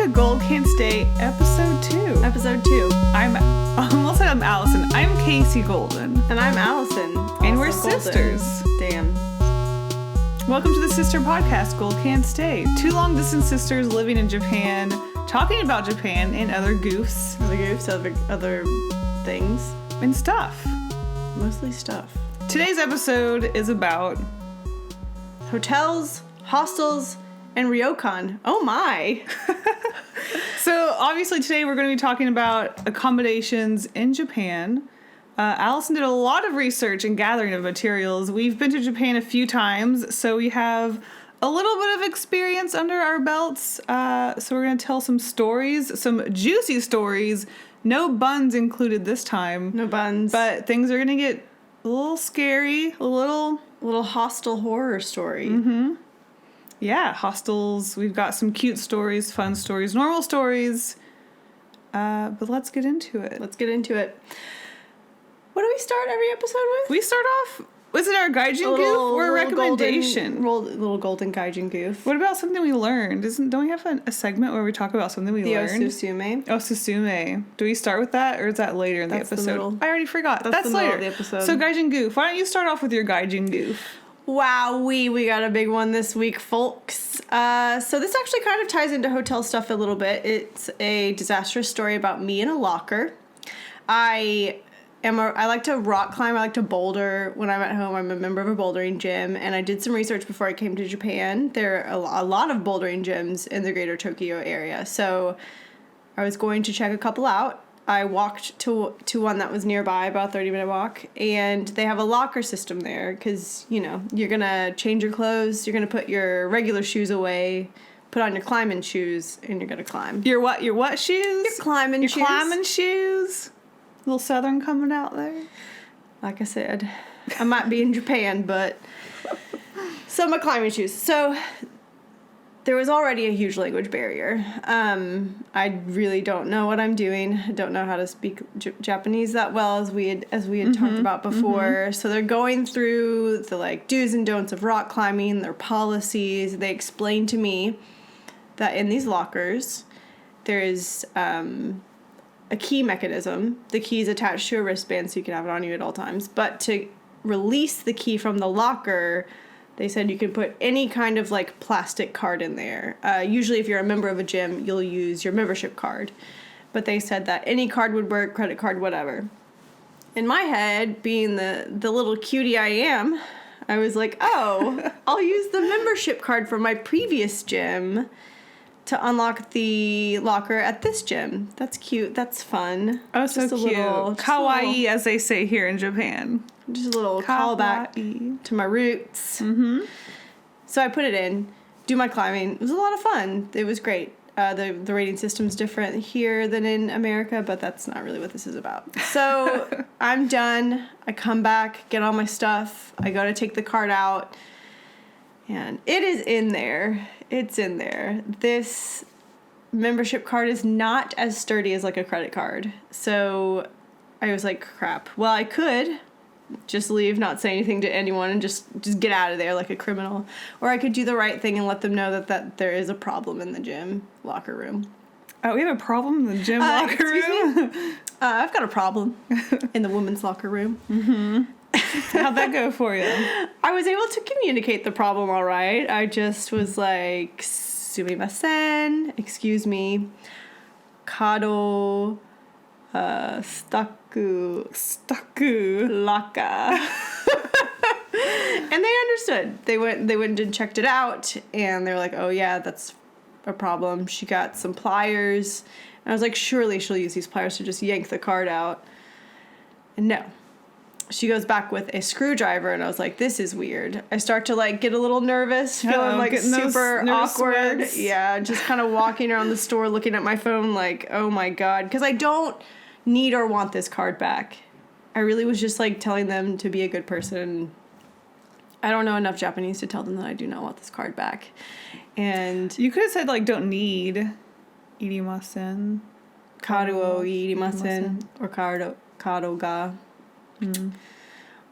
to Gold Can't Stay, Episode 2. Episode 2. I'm Allyson. I'm KASEY Golden. And I'm Allyson. And we're sisters. Damn. Welcome to the sister podcast, Gold Can't Stay. Two long-distance sisters living in Japan, talking about Japan and other goofs. Other things. And stuff. Mostly stuff. Today's episode is about hotels, hostels, and ryokan. Oh my! So obviously today we're going to be talking about accommodations in Japan. Allyson did a lot of research and gathering of materials. We've been to Japan a few times, so we have a little bit of experience under our belts. So we're going to tell some stories, some juicy stories. No buns included this time. No buns. But things are going to get a little scary, a little hostel horror story. Mm-hmm. Yeah, hostels. We've got some cute stories, fun stories, normal stories. But let's get into it. What do we start every episode with? We start off, was it our gaijin goof or a recommendation? Little golden gaijin goof. What about something we learned? Don't we have a segment where we talk about something we learned? The Osusume. Osusume. Do we start with that, or is that later in the episode? I already forgot. That's the later. Middle of the episode. So gaijin goof. Why don't you start off with your gaijin goof? Wow, we got a big one this week, folks. So this actually kind of ties into hotel stuff a little bit. It's a disastrous story about me in a locker. I like to rock climb. I like to boulder. When I'm at home, I'm a member of a bouldering gym, and I did some research before I came to Japan. There are a lot of bouldering gyms in the greater Tokyo area, so I was going to check a couple out. I walked to one that was nearby, about a 30-minute walk, and they have a locker system there because, you know, you're going to change your clothes, you're going to put your regular shoes away, put on your climbing shoes, and you're going to climb. Your what shoes? Your climbing shoes. Your climbing shoes. Little Southern coming out there. Like I said, I might be in Japan, but so my climbing shoes. So there was already a huge language barrier. I really don't know what I'm doing. I don't know how to speak Japanese that well as we had talked about before. Mm-hmm. So they're going through the do's and don'ts of rock climbing, their policies. They explained to me that in these lockers there is a key mechanism. The key is attached to a wristband so you can have it on you at all times. But to release the key from the locker, they said you can put any kind of plastic card in there. Usually if you're a member of a gym, you'll use your membership card. But they said that any card would work, credit card, whatever. In my head, being the little cutie I am, I was like, oh, I'll use the membership card from my previous gym to unlock the locker at this gym. That's cute. That's fun. Oh, so cute. Kawaii, as they say here in Japan. Just a little callback to my roots. Mm-hmm. So I put it in, do my climbing. It was a lot of fun. It was great. The rating system's different here than in America, but that's not really what this is about. So I'm done. I come back, get all my stuff. I go to take the card out, and it is in there. It's in there. This membership card is not as sturdy as a credit card. So I was like, crap. Well, I could just leave, not say anything to anyone, and just get out of there like a criminal. Or I could do the right thing and let them know that there is a problem in the gym locker room. Oh, we have a problem in the gym locker room? I've got a problem in the women's locker room. Mm-hmm. How'd that go for you? I was able to communicate the problem all right. I just was like, sumimasen, excuse me, kado, staku, laka. And they understood. They went and checked it out, and they were like, oh yeah, that's a problem. She got some pliers, and I was like, surely she'll use these pliers to just yank the card out. And no. She goes back with a screwdriver, and I was like, this is weird. I start to get a little nervous, feeling super awkward. Sweats. Yeah, just kind of walking around the store looking at my phone oh my God. Because I don't need or want this card back. I really was just telling them to be a good person. I don't know enough Japanese to tell them that I do not want this card back. And you could have said don't need irimasen. Kado o irimasen. Or kado ga. Mm.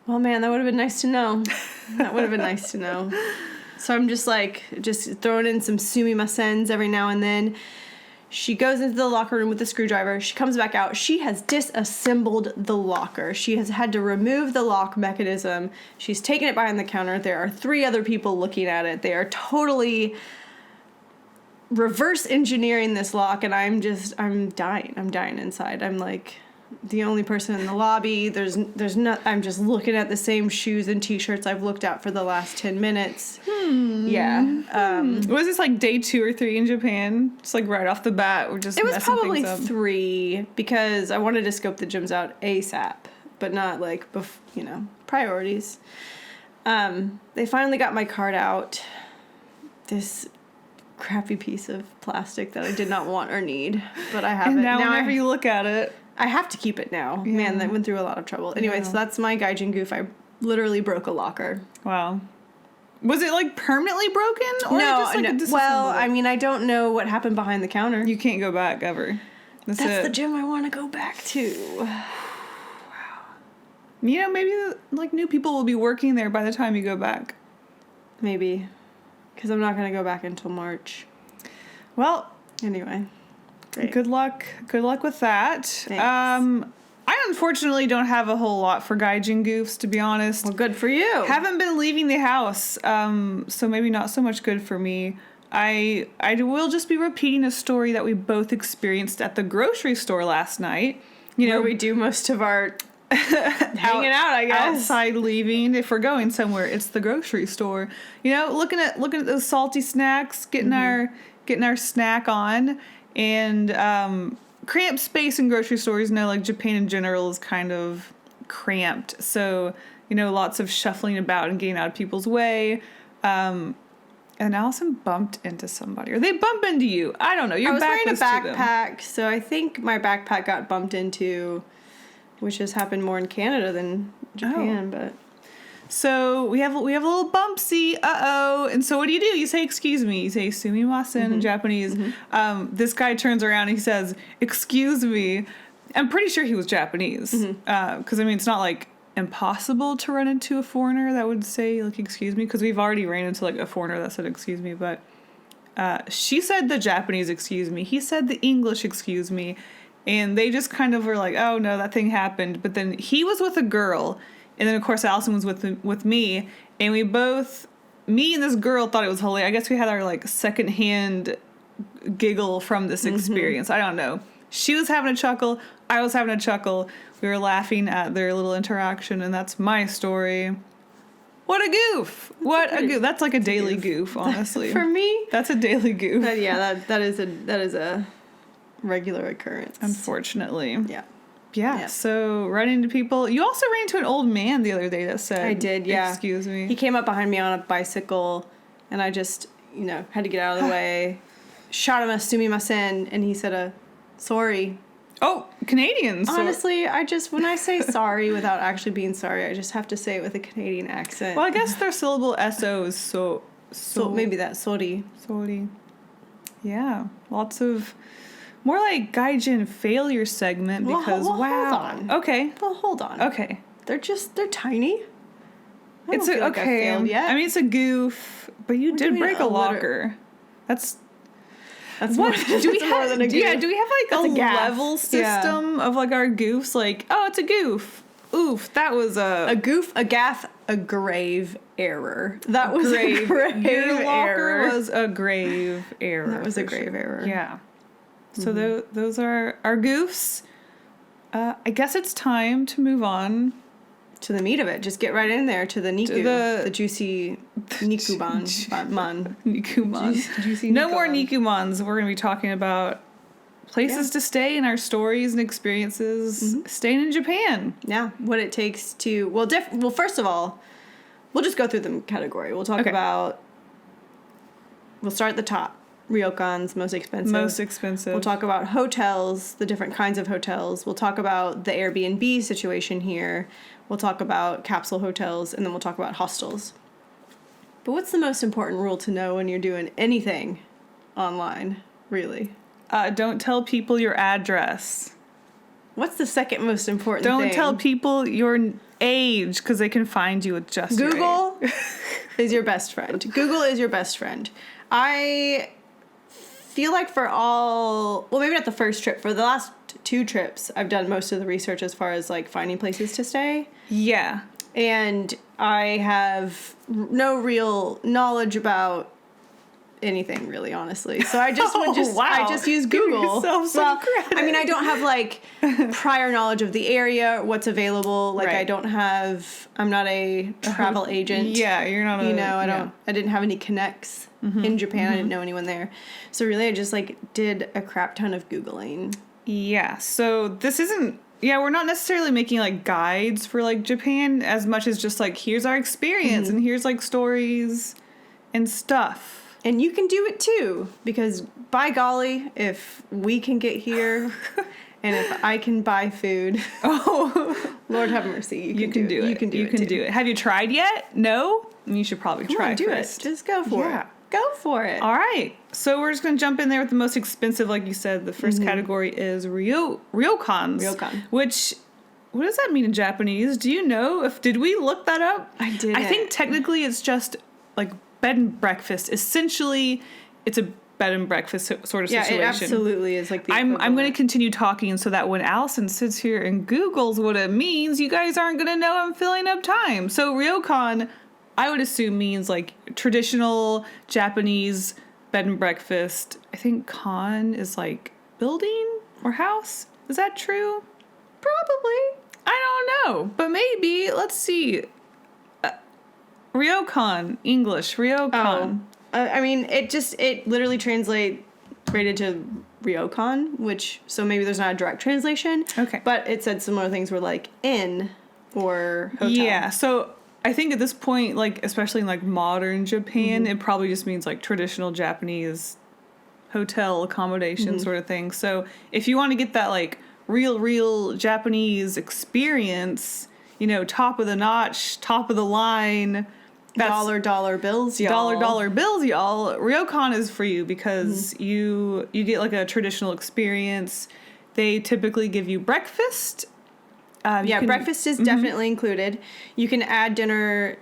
Well, man, that would have been nice to know. So I'm just throwing in some sumimasens every now and then. She goes into the locker room with the screwdriver. She comes back out. She has disassembled the locker. She has had to remove the lock mechanism. She's taken it behind the counter. There are 3 other people looking at it. They are totally reverse engineering this lock, and I'm dying. I'm dying inside. I'm like the only person in the lobby. There's not. I'm just looking at the same shoes and t-shirts I've looked at for the last 10 minutes. Yeah. Was this like day 2 or 3 in Japan? Just like right off the bat, we're just It was messing probably things up. 3 because I wanted to scope the gyms out ASAP, but not like priorities. They finally got my card out. This crappy piece of plastic that I did not want or need, but I have And it. now whenever you look at it, I have to keep it now. Yeah. Man, that went through a lot of trouble. Anyway, so that's my gaijin goof. I literally broke a locker. wow. Was it like permanently broken? Or No, just, like, no. disassembled? Well, I mean, I don't know what happened behind the counter. You can't go back ever. That's That's it. the gym I want to go back to. You know, maybe like new people will be working there by the time you go back. Maybe. Because I'm not going to go back until March. Well, Anyway. Great. good luck. Good luck with that. Thanks. I unfortunately don't have a whole lot for gaijin goofs, to be honest. Well, good for you. Haven't been leaving the house, so maybe not so much good for me. I will just be repeating a story that we both experienced at the grocery store last night. You know, Where we do most of our hanging out, I guess. outside leaving. If we're going somewhere, it's the grocery store. You know, looking at those salty snacks, getting our snack on, and cramped space in grocery stores. You know, like Japan in general is kind of cramped, so you know, lots of shuffling about and getting out of people's way. And Allyson bumped into somebody, or they bump into you. I don't know. Your I was back wearing a was to them. backpack, so I think my backpack got bumped into, which has happened more in Canada than Japan, but... So we have a little bumpsy, and so what do? You say excuse me. You say sumimasen in Japanese. This guy turns around and he says, excuse me. I'm pretty sure he was Japanese. Because I mean, it's not like impossible to run into a foreigner that would say like excuse me, because we've already ran into like a foreigner that said excuse me, but she said the Japanese excuse me. He said the English excuse me. And they just kind of were like, oh no, that thing happened. But then he was with a girl. And then, of course, Allyson was with me, and me and this girl thought it was hilarious. I guess we had our, like, secondhand giggle from this experience. I don't know. She was having a chuckle. I was having a chuckle. We were laughing at their little interaction, and that's my story. What a goof! What a goof! That's like a daily goof, honestly. For me? That's a daily goof. That is a regular occurrence. Unfortunately. Yeah. So running into people. You also ran into an old man the other day that said, I did, yeah. Excuse me. He came up behind me on a bicycle, and I just, had to get out of the way. Shot him a sumimasen, and he said sorry. Oh, Canadians. Honestly, when I say sorry without actually being sorry, I just have to say it with a Canadian accent. Well, I guess their syllable SO is so maybe that sorry. Sorry. Yeah. Lots of more like gaijin failure segment because well, wow. Hold on. Okay. Well, hold on. Okay. They're tiny. I It's don't feel like I failed yet. I mean, it's a goof, but you We're did doing break a a locker. That's That's what more, do we that's more have? than a goof. Yeah, do we have like That's a a gaff. level system of like our goofs? Like, oh, it's a goof. Oof, that was A goof, a gaff, a grave error. That was grave. a grave Your locker error. was a grave error. That was a for grave sure. error. Yeah. So those are our goofs. I guess it's time to move on To the meat of it. Just get right in there to the niku. the- The juicy nikuban. Man. Nikumans. Juicy No more Nikuban. Nikumans. We're going to be talking about places to stay and our stories and experiences staying in Japan. Yeah, what it takes to... Well, first of all, we'll just go through the category. We'll talk about... We'll start at the top. Ryokans, most expensive. Most expensive. We'll talk about hotels, the different kinds of hotels. We'll talk about the Airbnb situation here. We'll talk about capsule hotels, and then we'll talk about hostels. But what's the most important rule to know when you're doing anything online, really? Don't tell people your address. What's the second most important thing? Don't tell people your age because they can find you with just your Google is your best friend. Google is your best friend. I feel like well, maybe not the first trip. For the last 2 trips, I've done most of the research as far as like finding places to stay. Yeah. And I have no real knowledge about anything, really, honestly. So I just I just use Google. Give yourself some credit. I mean, I don't have like prior knowledge of the area, what's available. Like, Right. I'm not a travel agent. Yeah, you're not I didn't have any connects in Japan. I didn't know anyone there. So really, I just like did a crap ton of Googling. Yeah, so this isn't... Yeah, we're not necessarily making, like, guides for, like, Japan as much as just, like, here's our experience and here's, like, stories and stuff. And you can do it, too, because, by golly, if we can get here and if I can buy food, Lord have mercy, you can do it. You can do it. Have you tried yet? No? You should probably try do first. it. Just go for it. Go for it. All right. So we're just going to jump in there with the most expensive, like you said. The first category is ryokans. Ryokan. Which, what does that mean in Japanese? Do you know? Did we look that up? I didn't. I think technically it's just like bed and breakfast. Essentially, it's a bed and breakfast sort of situation. Yeah, it absolutely is like the I'm going to continue talking so that when Allyson sits here and Googles what it means, you guys aren't going to know I'm filling up time. So ryokan, I would assume, means like traditional Japanese bed and breakfast. I think kan is like building or house. Is that true? Probably. I don't know, but maybe. Let's see. Ryokan, English, ryokan. I mean, it literally translates right into ryokan, so maybe there's not a direct translation. Okay. But it said similar things were like inn or hotel. Yeah, so I think at this point, like, especially in, like, modern Japan, it probably just means, like, traditional Japanese hotel accommodation sort of thing. So if you want to get that, like, real Japanese experience, you know, top of the notch, top of the line... Dollar bills, y'all. Dollar bills, y'all. Ryokan is for you because you get, like, a traditional experience. They typically give you breakfast. Breakfast is definitely included. You can add dinner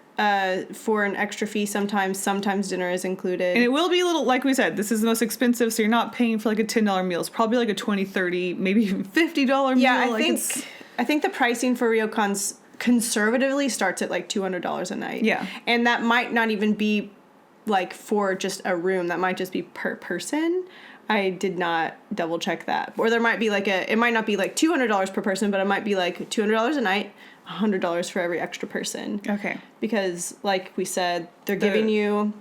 for an extra fee sometimes. Sometimes dinner is included. And it will be a little, like we said, this is the most expensive, so you're not paying for like a $10 meal. It's probably like a $20, $30, maybe even $50 meal. Yeah, I think the pricing for ryokans conservatively starts at like $200 a night. Yeah. And that might not even be like for just a room. That might just be per person. I did not double check that. Or there might be like it might not be like $200 per person, but it might be like $200 a night, $100 for every extra person. Okay. Because like we said, they're giving you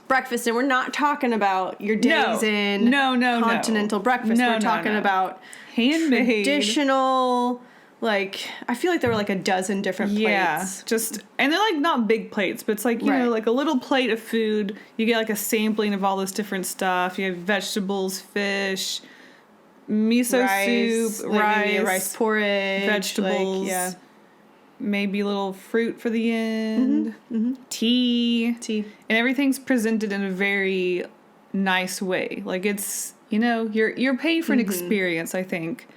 breakfast, and we're not talking about your days in continental breakfast. We're talking about handmade, traditional. Like, I feel like there were like a dozen different plates. Yeah, and they're like not big plates, but it's like, you know, like a little plate of food. You get like a sampling of all this different stuff. You have vegetables, fish, miso soup, rice porridge, vegetables, maybe a little fruit for the end, tea, and everything's presented in a very nice way. Like, it's, you know, you're paying for an experience, I think.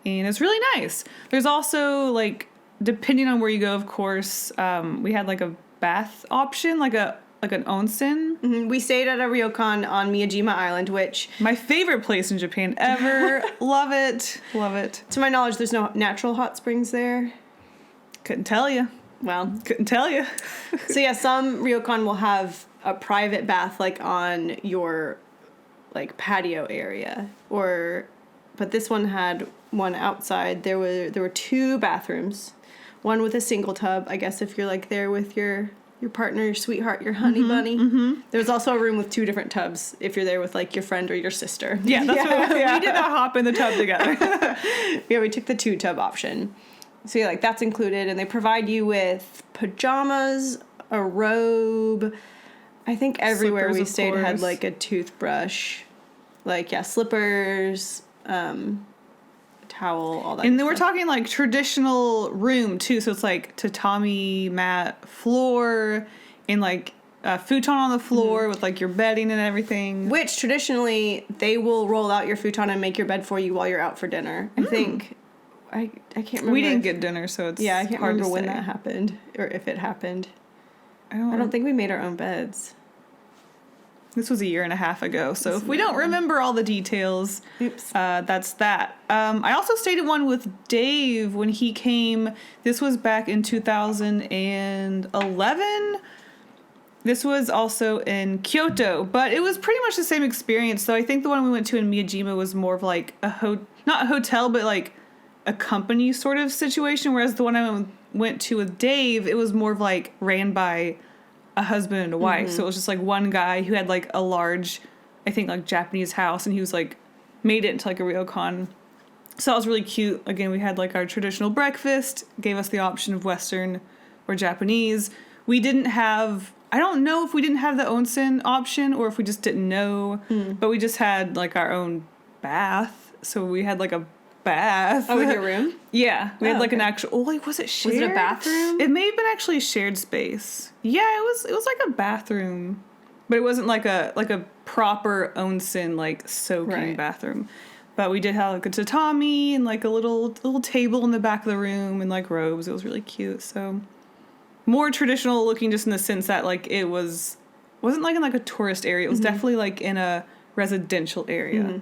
And it's really nice. There's also, like, depending on where you go, of course, we had, like, a bath option, like an onsen. Mm-hmm. We stayed at a ryokan on Miyajima Island, which... My favorite place in Japan ever. Love it. Love it. To my knowledge, there's no natural hot springs there. Couldn't tell you. Well. Couldn't tell you. So, yeah, some ryokan will have a private bath, like, on your, like, patio area. But this one had... one outside. There were 2 bathrooms, one with a single tub, I guess if you're like there with your partner, your sweetheart, your honey bunny. There was also a room with 2 different tubs if you're there with like your friend or your sister. Yeah, that's what we did not hop in the tub together. Yeah, we took the 2 tub option. So yeah, like that's included, and they provide you with pajamas, a robe. I think everywhere we stayed had like a toothbrush, like slippers, towel, all that. And then we're talking like traditional room too, so it's like tatami mat floor and like a futon on the floor with like your bedding and everything. Which traditionally they will roll out your futon and make your bed for you while you're out for dinner. I think I can't remember. We didn't get dinner, so it's I can't remember when that happened or if it happened. I don't think we made our own beds. This was a year and a half ago, so if we don't remember all the details, Oops. that's that. I also stayed at one with Dave when he came. This was back in 2011. This was also in Kyoto, but it was pretty much the same experience. So I think the one we went to in Miyajima was more of like not a hotel, but like a company sort of situation. Whereas the one I went to with Dave, it was more of like ran by a husband and a wife. So it was just like one guy who had like a large, I think like Japanese house, and he was like made it into like a ryokan. So that was really cute. Again, we had like our traditional breakfast, gave us the option of Western or Japanese. We didn't have, I don't know if we didn't have the onsen option or if we just didn't know, but we just had like our own bath. So we had like a bath. Oh, in your room? Yeah. We had like okay. an actual, oh, like, was it shared? Was it a bathroom? It may have been actually a shared space. Yeah, it was like a bathroom, but it wasn't like a proper onsen, like soaking bathroom. But we did have like a tatami and like a little table in the back of the room and like robes. It was really cute. So more traditional looking, just in the sense that like it wasn't like in like a tourist area. It was definitely like in a residential area.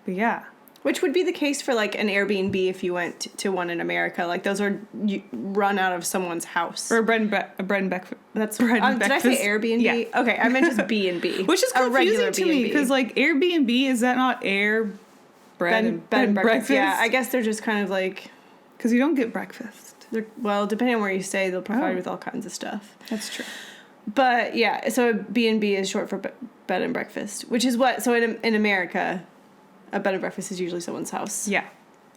But yeah. Which would be the case for like an Airbnb if you went to one in America. Like those are run out of someone's house. Or a bread and breakfast. That's bread and breakfast. Did I say Airbnb? Yeah. Okay, I meant just B&B. Which is confusing to me because like Airbnb, is that not bed and breakfast? Yeah, I guess they're just kind of like, because you don't get breakfast. Well, depending on where you stay, they'll provide you with all kinds of stuff. That's true. But yeah, so B&B is short for bed and breakfast, which is what. So in America, a bed and breakfast is usually someone's house. Yeah.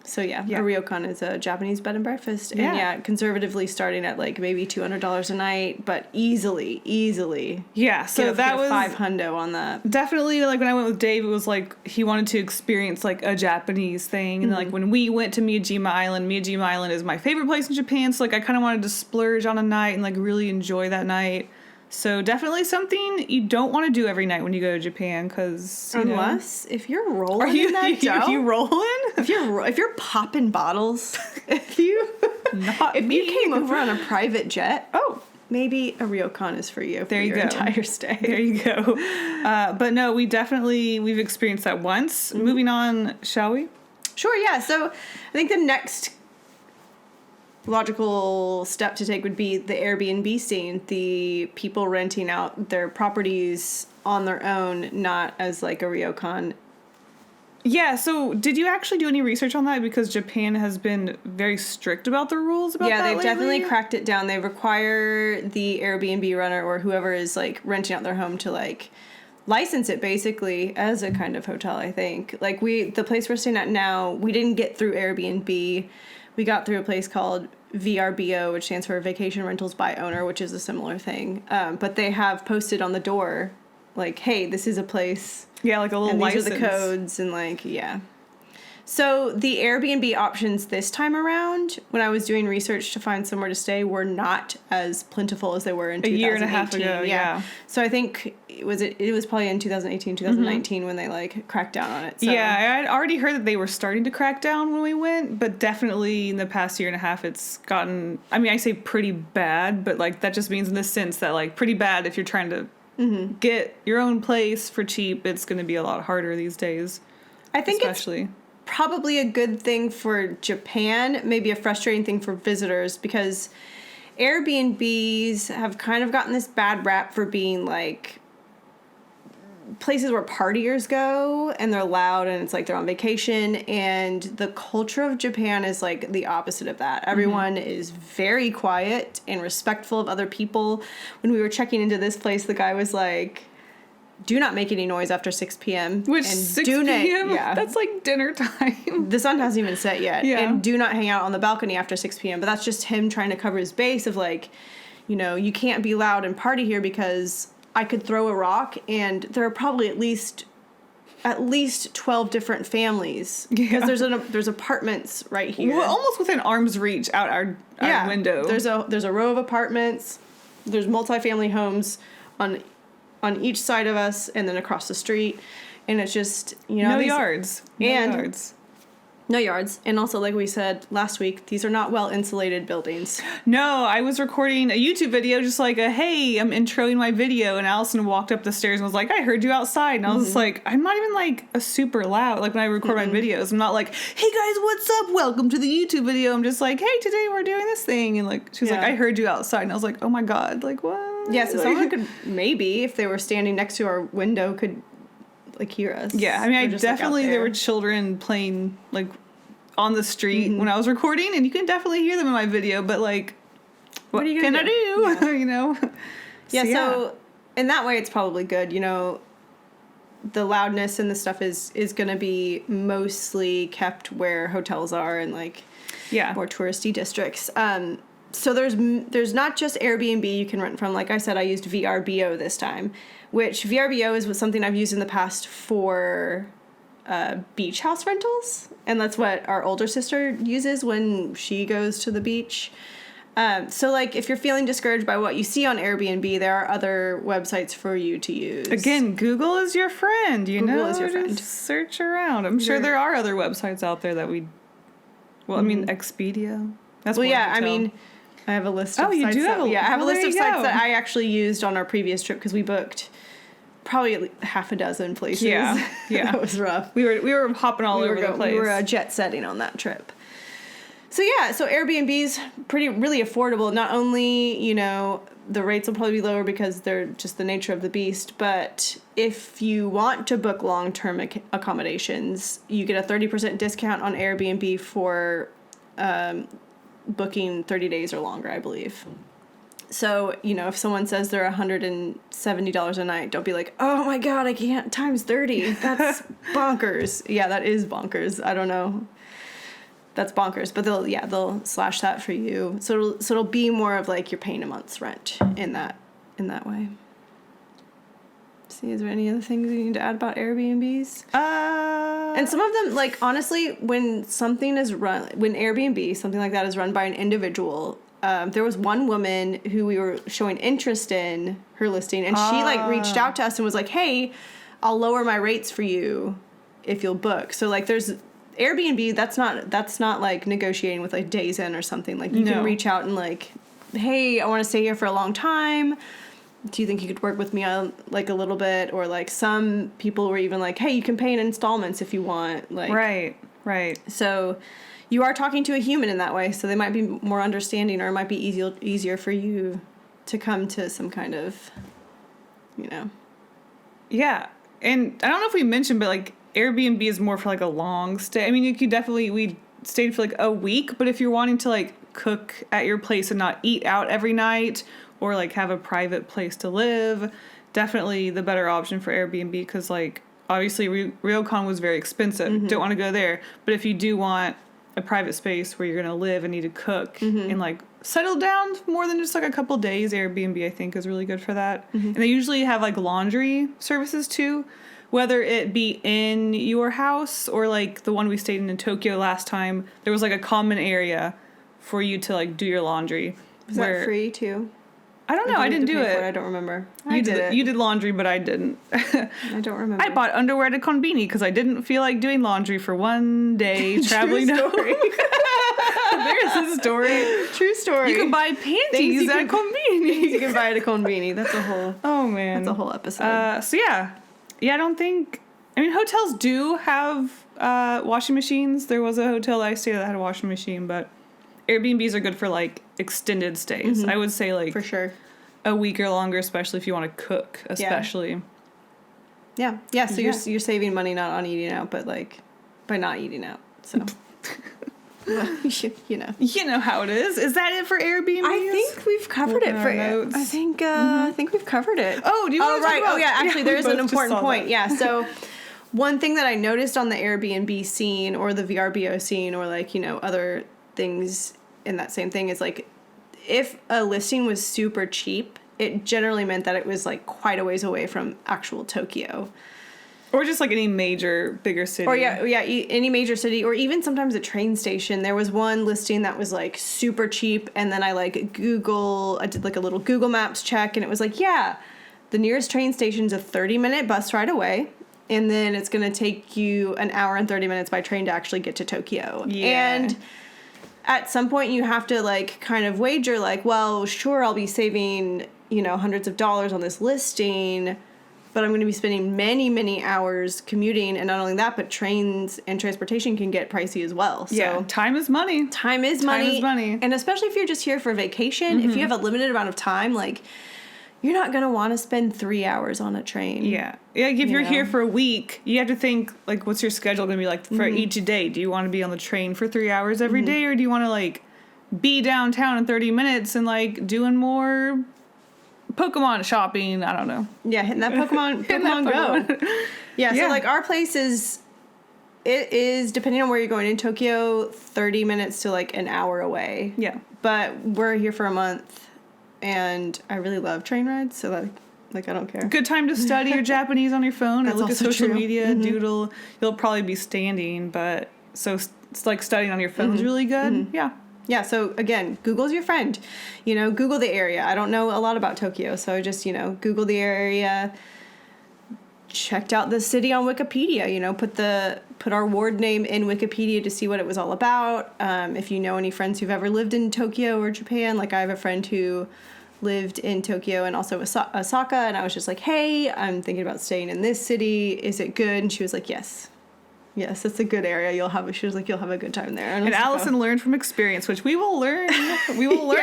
So yeah, a ryokan is a Japanese bed and breakfast, and conservatively starting at like maybe $200 a night, but easily. Yeah, so that was $500 on that. Definitely, like when I went with Dave, it was like he wanted to experience like a Japanese thing, and like when we went to Miyajima Island is my favorite place in Japan, so like I kind of wanted to splurge on a night and like really enjoy that night. So definitely something you don't want to do every night when you go to Japan, because if you're rolling in that dough, are you rolling? If you're popping bottles, if you came over on a private jet, maybe a ryokan is for you. There you go. Entire stay. There you go. But no, we've experienced that once. Moving on, shall we? Sure. Yeah. So I think the next logical step to take would be the Airbnb scene, the people renting out their properties on their own, not as like a ryokan. Yeah, so did you actually do any research on that? Because Japan has been very strict about the rules about that Yeah, they've lately. definitely cracked it down. They require the Airbnb runner or whoever is like renting out their home to like license it basically as a kind of hotel, I think. Like the place we're staying at now, we didn't get through Airbnb. We got through a place called VRBO, which stands for Vacation Rentals by Owner, which is a similar thing. But they have posted on the door, like, hey, this is a place. Yeah, like a little and license. These are the codes, and like, yeah. So the Airbnb options this time around, when I was doing research to find somewhere to stay, were not as plentiful as they were in 2018. A year and a half ago, yeah. So I think it was probably in 2018, 2019 when they like cracked down on it. So. Yeah, I had already heard that they were starting to crack down when we went, but definitely in the past year and a half it's gotten, I mean, I say pretty bad, but like that just means in the sense that like pretty bad if you're trying to get your own place for cheap, it's going to be a lot harder these days. I think especially. It's probably a good thing for Japan, maybe a frustrating thing for visitors, because Airbnbs have kind of gotten this bad rap for being like places where partiers go and they're loud and it's like they're on vacation, and the culture of Japan is like the opposite of that. Everyone is very quiet and respectful of other people. When we were checking into this place, the guy was like, do not make any noise after 6 p.m. Which, and 6 p.m.? Yeah. That's like dinner time. The sun hasn't even set yet. Yeah. And do not hang out on the balcony after 6 p.m. But that's just him trying to cover his base of like, you can't be loud and party here because I could throw a rock and there are probably at least 12 different families. Because there's apartments right here. Well, almost within arm's reach out our window. There's a row of apartments. There's multifamily homes on each side of us and then across the street, and it's just no yards. No yards. And also, like we said last week, these are not well-insulated buildings. No, I was recording a YouTube video, just like hey, I'm introing my video, and Allyson walked up the stairs and was like, I heard you outside. And I was just like, I'm not even like a super loud, like when I record my videos, I'm not like, hey guys, what's up? Welcome to the YouTube video. I'm just like, hey, today we're doing this thing. And like, she was like, I heard you outside. And I was like, oh my God, like what? Yeah, so someone could maybe, if they were standing next to our window, could like hear us. Yeah, I mean, I definitely, there were children playing like on the street when I was recording, and you can definitely hear them in my video, but like, what are you can gonna I do? Yeah. You know? So in that way, it's probably good. You know, the loudness and the stuff is going to be mostly kept where hotels are and like more touristy districts. So there's not just Airbnb you can rent from. Like I said, I used VRBO this time, which VRBO is something I've used in the past for beach house rentals, and that's what our older sister uses when she goes to the beach. So like if you're feeling discouraged by what you see on Airbnb, there are other websites for you to use. Again, Google is your friend, Google is your friend. Just search around. I'm sure there are other websites out there that I mean, Expedia. That's I mean, I have a list of sites. You do have I have a list of sites that I actually used on our previous trip because we booked probably half a dozen places. Yeah. That was rough. We were hopping all over the place. We were jet setting on that trip. So Airbnb's really affordable. Not only, you know, the rates will probably be lower because they're just the nature of the beast, but if you want to book long-term accommodations, you get a 30% discount on Airbnb for booking 30 days or longer, I believe. So, you know, if someone says they're $170 a night, don't be like, oh my God, I can't, times 30. That's bonkers. Yeah, that is bonkers. I don't know. That's bonkers. But they'll slash that for you. So it'll be more of like you're paying a month's rent in that way. See, is there any other things you need to add about Airbnbs? And some of them, like, honestly, when Airbnb, something like that is run by an individual, there was one woman who we were showing interest in her listing, and she like reached out to us and was like, hey, I'll lower my rates for you if you'll book. So like there's Airbnb, that's not like negotiating with like Days Inn or something. Like you can reach out and like, hey, I want to stay here for a long time. Do you think you could work with me on like a little bit? Or like some people were even like, hey, you can pay in installments if you want. Like Right. So you are talking to a human in that way, so they might be more understanding, or it might be easier for you to come to some kind of, you know. Yeah. And I don't know if we mentioned, but like Airbnb is more for like a long stay. I mean, we stayed for like a week, but if you're wanting to like cook at your place and not eat out every night, or like have a private place to live, definitely the better option for Airbnb, because like obviously ryokan was very expensive. Don't want to go there. But if you do want a private space where you're going to live and need to cook and like settle down more than just like a couple days, Airbnb I think is really good for that. And they usually have like laundry services too, whether it be in your house or like the one we stayed in Tokyo last time. There was like a common area for you to like do your laundry. Was that free too? I don't know. I didn't do it. I don't remember. You did laundry, but I didn't. I don't remember. I bought underwear at a konbini because I didn't feel like doing laundry for one day traveling. True story. There's a story. True story. You can buy panties at konbini. You can buy it at konbini. That's a whole. Oh man. That's a whole episode. So yeah. I don't think. I mean, hotels do have washing machines. There was a hotel that I stayed at that had a washing machine, but Airbnbs are good for like extended stays. I would say like for sure a week or longer, especially if you want to cook, especially. Yeah. So you're saving money not on eating out, but like by not eating out. So you know. You know how it is. Is that it for Airbnb? I think we've covered it for notes. I think we've covered it. Oh, do you want to talk about? Oh yeah, actually there's an important point. Yeah. So one thing that I noticed on the Airbnb scene or the VRBO scene or like, you know, other things in that same thing is like if a listing was super cheap, it generally meant that it was like quite a ways away from actual Tokyo. Or just like any major, bigger city. Or any major city, or even sometimes a train station. There was one listing that was like super cheap, and then I did like a little Google Maps check, and it was like, yeah, the nearest train station's a 30-minute bus ride away, and then it's going to take you an hour and 30 minutes by train to actually get to Tokyo. Yeah. And at some point you have to like kind of wager like, well, sure, I'll be saving, you know, hundreds of dollars on this listing, but I'm going to be spending many, many hours commuting. And not only that, but trains and transportation can get pricey as well. So Yeah, time is money. Time is money. And especially if you're just here for vacation, if you have a limited amount of time, like, you're not going to want to spend 3 hours on a train. Yeah. Yeah, if you're here for a week, you have to think, like, what's your schedule going to be like for each day? Do you want to be on the train for 3 hours every day, or do you want to, like, be downtown in 30 minutes and, like, doing more Pokemon shopping? I don't know. Yeah, hitting that Pokemon, Go. Yeah, so, like, our place is, it is, depending on where you're going in Tokyo, 30 minutes to, like, an hour away. Yeah. But we're here for a month, and I really love train rides, so, like I don't care. Good time to study your Japanese on your phone or That's look at also social true. media, doodle. You'll probably be standing, but so it's like studying on your phone's really good. Yeah. Yeah, so again, Google's your friend. You know, Google the area. I don't know a lot about Tokyo, so just, you know, Google the area. Checked out the city on Wikipedia, you know, put our ward name in Wikipedia to see what it was all about. If you know any friends who've ever lived in Tokyo or Japan, like I have a friend who lived in Tokyo and also Osaka, and I was just like, hey, I'm thinking about staying in this city. Is it good? And she was like, yes. Yes, it's a good area. She was like, you'll have a good time there. And Allyson learned from experience, which we will learn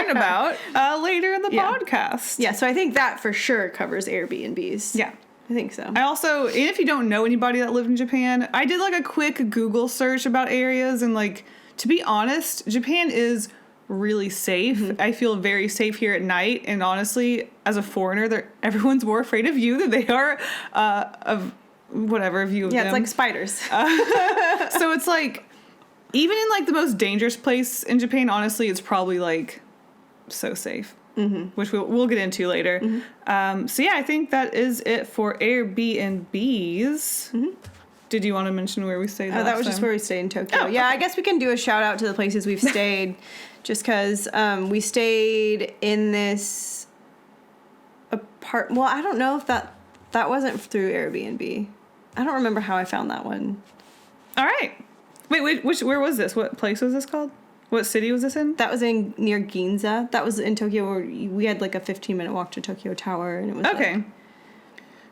about later in the podcast. Yeah, so I think that for sure covers Airbnbs. Yeah. I think so. I also, and if you don't know anybody that lived in Japan, I did like a quick Google search about areas, and like, to be honest, Japan is really safe. I feel very safe here at night, and honestly, as a foreigner, everyone's more afraid of you than they are of whatever view of them. Yeah, it's like spiders. So it's like, even in like the most dangerous place in Japan, honestly, it's probably like so safe. Which we'll get into later. So yeah, I think that is it for Airbnbs. Did you want to mention where we stayed? That was just where we stayed in Tokyo. Oh, yeah, okay. I guess we can do a shout out to the places we've stayed, just because we stayed in this Well, I don't know if that wasn't through Airbnb. I don't remember how I found that one. All right. Wait, where was this? What place was this called? What city was this in? That was near Ginza. That was in Tokyo, where we had like a 15-minute walk to Tokyo Tower, and it was okay. Like,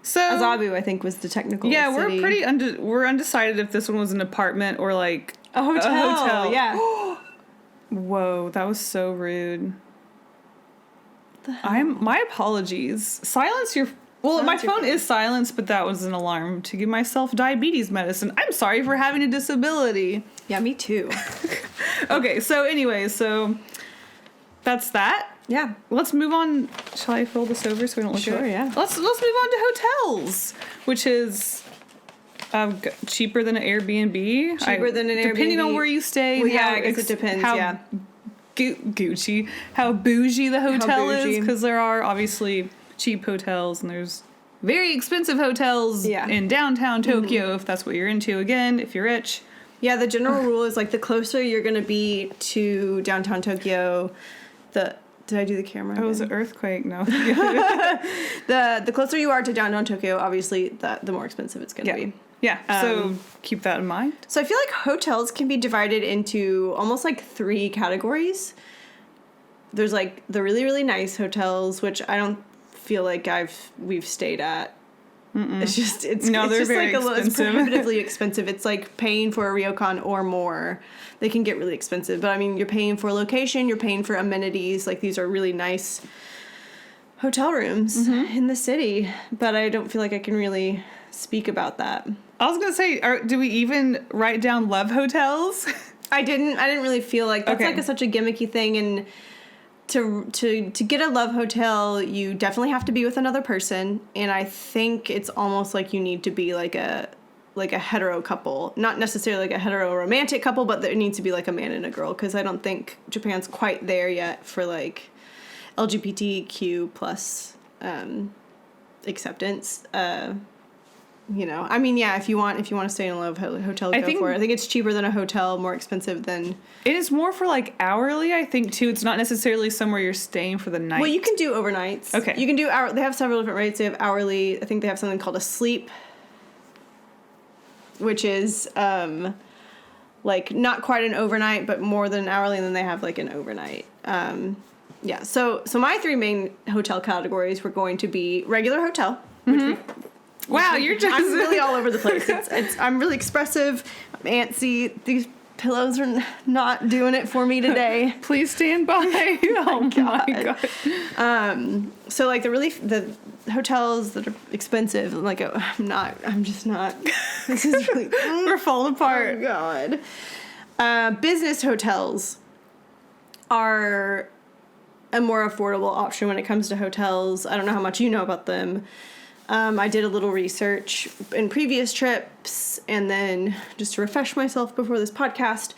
so Azabu, I think, was the technical Yeah, city. we're pretty we're undecided if this one was an apartment or like a hotel. Yeah. Whoa, that was so rude. My apologies. Silence your. Well, my phone is silenced, but that was an alarm to give myself diabetes medicine. I'm sorry for having a disability. Yeah, me too. Okay, so anyway, that's that. Yeah. Let's move on. Shall I fold this over so we don't look at it? Sure, yeah. Let's move on to hotels, which is cheaper than an Airbnb. Cheaper than an Airbnb. Depending on where you stay. Well, yeah, I guess it depends, yeah. Gucci. How bougie the hotel is, bougie. because there are obviously cheap hotels and there's very expensive hotels in downtown Tokyo, if that's what you're into. Again, if you're rich. Yeah, the general rule is like the closer you're going to be to downtown Tokyo, did I do the camera? Oh, it was an earthquake? No. The closer you are to downtown Tokyo, obviously, the more expensive it's going to be. Yeah, so keep that in mind. So I feel like hotels can be divided into almost like 3 categories. There's like the really, really nice hotels, which I don't feel like we've stayed at. It's just they're just very like it's expensive. prohibitively expensive. It's like paying for a ryokan or more. They can get really expensive, but I mean, you're paying for location, you're paying for amenities. Like, these are really nice hotel rooms in the city, but I don't feel like I can really speak about that. I was gonna say, do we even write down love hotels? I didn't really feel like that's like such a gimmicky thing, and to get a love hotel, you definitely have to be with another person, and I think it's almost like you need to be like a hetero couple, not necessarily like a hetero romantic couple, but there needs to be like a man and a girl, because I don't think Japan's quite there yet for like LGBTQ plus acceptance. You know, I mean, yeah, if you want to stay in a love hotel, go for it. I think it's cheaper than a hotel, more expensive than... It is more for, like, hourly, I think, too. It's not necessarily somewhere you're staying for the night. Well, you can do overnights. Okay. You can do... They have several different rates. They have hourly. I think they have something called a sleep which is like not quite an overnight, but more than an hourly, and then they have like an overnight. Yeah, so my three main hotel categories were going to be regular hotel. Wow, you're just... I'm really all over the place. I'm really expressive. I'm antsy. These pillows are not doing it for me today. Please stand by. Oh my God. So like the hotels that are expensive, like I'm just not. This is really We're falling apart. Oh God. Business hotels are a more affordable option when it comes to hotels. I don't know how much you know about them. I did a little research in previous trips and then just to refresh myself before this podcast.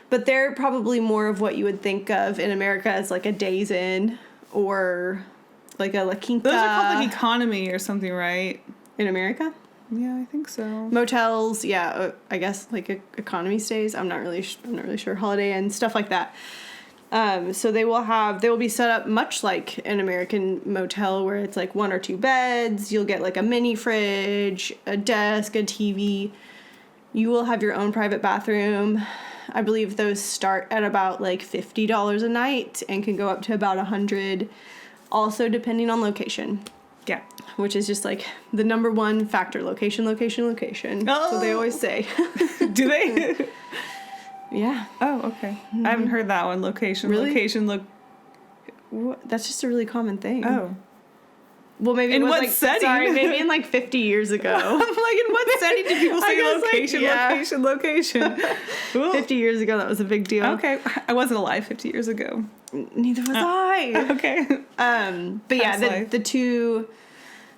But they're probably more of what you would think of in America as like a Days Inn or like a La Quinta. Those are called like economy or something, right? In America? Yeah, I think so. Motels, yeah, I guess like economy stays. I'm not really sure. Holiday Inn, stuff like that. So they will be set up much like an American motel where it's like 1 or 2 beds. You'll get like a mini fridge, a desk, a TV. You will have your own private bathroom. I believe those start at about like $50 a night and can go up to about $100, also depending on location. Yeah. Which is just like the number one factor, location. Oh. That's what they always say. Do they? Yeah. Oh, okay. I haven't heard that one. Location. Really? Location. That's just a really common thing. Oh. Well, maybe In it was what like, setting? Sorry, maybe in like 50 years ago. I'm like, in what setting do people say guess, like, location? 50 years ago, that was a big deal. Okay. I wasn't alive 50 years ago. Neither was I. Okay. But yeah, the two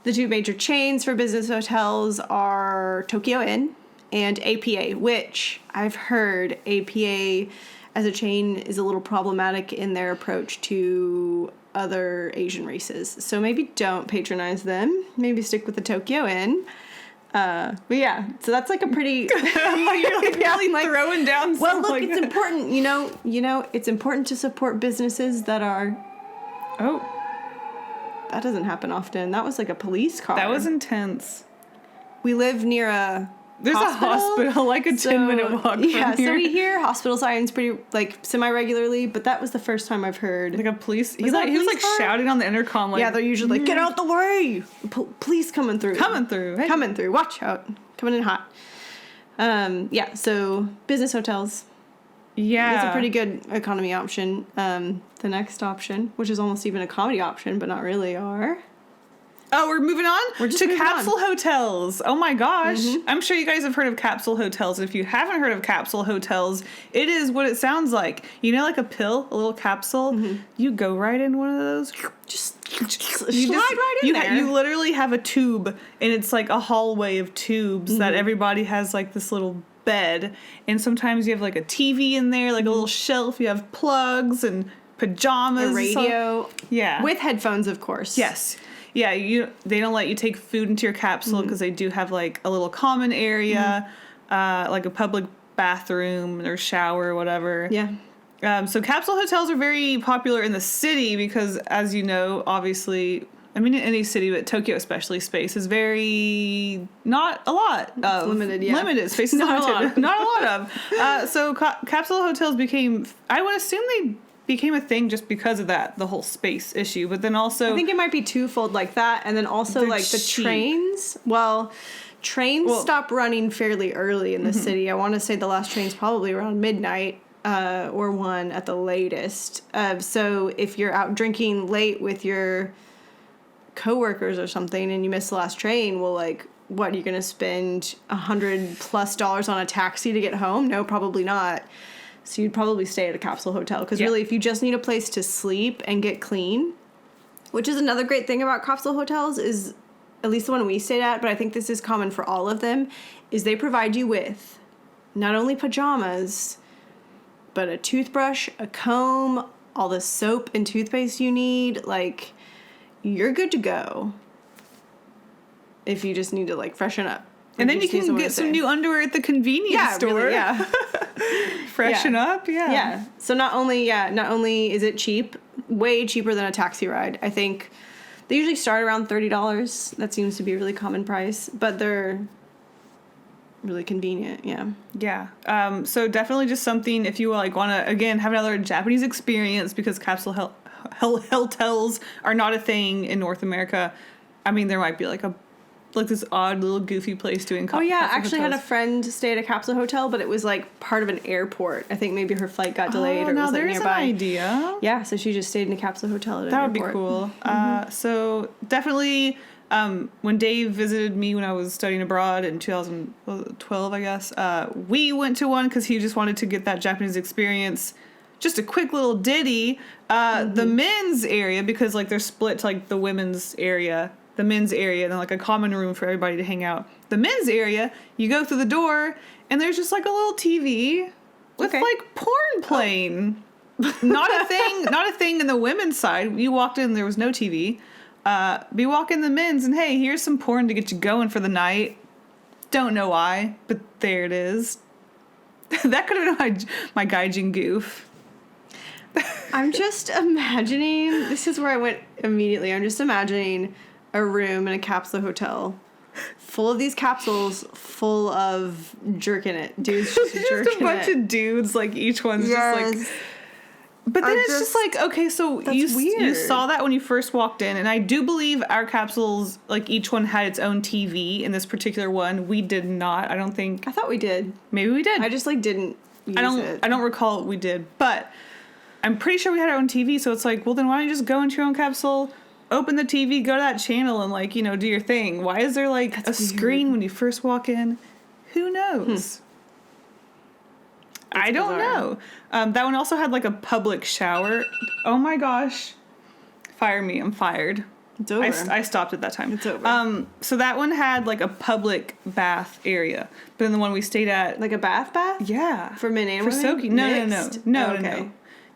major chains for business hotels are Tokyo Inn and APA, which I've heard APA as a chain is a little problematic in their approach to other Asian races. So maybe don't patronize them. Maybe stick with the Tokyo Inn. But yeah, so that's like a pretty... You're like really like throwing down well, look, like it's important. You know, it's important to support businesses that are... Oh. That doesn't happen often. That was like a police car. That was intense. We live near a... There's a hospital like a 10-minute walk from here. So we hear hospital sirens pretty, like, semi-regularly, but that was the first time I've heard. Like a police... He was like car? shouting on the intercom like... Yeah, they're usually like, get out the way! Police coming through. Hey. Coming through. Watch out. Coming in hot. Yeah, so business hotels. Yeah. It's a pretty good economy option. The next option, which is almost even a comedy option, but not really, are... Oh, we're moving on? We're just to moving capsule hotels. Oh my gosh. Mm-hmm. I'm sure you guys have heard of capsule hotels. If you haven't heard of capsule hotels, it is what it sounds like. You know, like a pill, a little capsule? Mm-hmm. You go right in one of those. Just slide right in there. You literally have a tube, and it's like a hallway of tubes that everybody has like this little bed. And sometimes you have like a TV in there, like a little shelf. You have plugs and pajamas. A radio. Yeah. With headphones, of course. Yes. Yeah, they don't let you take food into your capsule because they do have like a little common area, like a public bathroom or shower or whatever. Yeah. So capsule hotels are very popular in the city because, as you know, obviously, I mean in any city, but Tokyo especially, space is very not a lot of limited. Yeah, limited space is not limited. Not a lot of. So capsule hotels became. I would assume they became a thing just because of that, the whole space issue. But then also... I think it might be twofold like that. And then also like the trains. Well, trains stop running fairly early in the city. I want to say the last train's probably around midnight or 1 at the latest. So if you're out drinking late with your coworkers or something and you miss the last train, well, like, what, are you going to spend $100+ on a taxi to get home? No, probably not. So you'd probably stay at a capsule hotel. Because really, if you just need a place to sleep and get clean, which is another great thing about capsule hotels is, at least the one we stayed at, but I think this is common for all of them, is they provide you with not only pajamas, but a toothbrush, a comb, all the soap and toothpaste you need. Like, you're good to go if you just need to, like, freshen up. And then you can get some new underwear at the convenience store. Really, yeah. Freshen up, Yeah. So not only is it cheap, way cheaper than a taxi ride. I think they usually start around $30. That seems to be a really common price, but they're really convenient. Yeah. Yeah. So definitely just something if you like want to again have another Japanese experience because capsule hotels are not a thing in North America. I mean, there might be like this odd little goofy place doing. Oh yeah, I actually hotels. had a friend stay at a capsule hotel, but it was like part of an airport. I think maybe her flight got delayed or it was like nearby. An idea. Yeah, so she just stayed in a capsule hotel at an That would airport. be cool. So definitely, when Dave visited me when I was studying abroad in 2012, I guess, we went to one because he just wanted to get that Japanese experience. Just a quick little ditty. The men's area, because like they're split to like the women's area, the men's area, and then like a common room for everybody to hang out. The men's area, you go through the door, and there's just like a little TV with like porn playing. Not a thing in the women's side. You walked in, there was no TV. We walk in the men's, and hey, here's some porn to get you going for the night. Don't know why, but there it is. That could have been my gaijin goof. I'm just imagining, this is where I went immediately. I'm just imagining a room in a capsule hotel full of these capsules full of jerking it. Dudes just jerking it. Just a bunch of dudes, like each one's just like... But then it's just like, okay, so you saw that when you first walked in, and I do believe our capsules, like each one had its own TV. In this particular one, we did not. I don't think... I thought we did. Maybe we did. I just like didn't use it. I don't recall we did, but I'm pretty sure we had our own TV, so it's like, well, then why don't you just go into your own capsule, open the TV, go to that channel, and like, do your thing. Why is there like a screen when you first walk in? Who knows? I don't know. That one also had like a public shower. Oh my gosh. Fire me. I'm fired. It's over. I stopped at that time. It's over. So that one had like a public bath area. But then the one we stayed at... Like a bath? Yeah. For men and women? For soaking. No. Okay.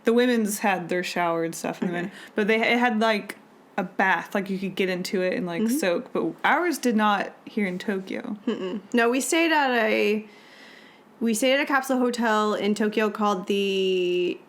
The women's had their shower and stuff. Okay. But it had like a bath. Like you could get into it and like soak. But ours did not here in Tokyo. No, we stayed at a capsule hotel in Tokyo called the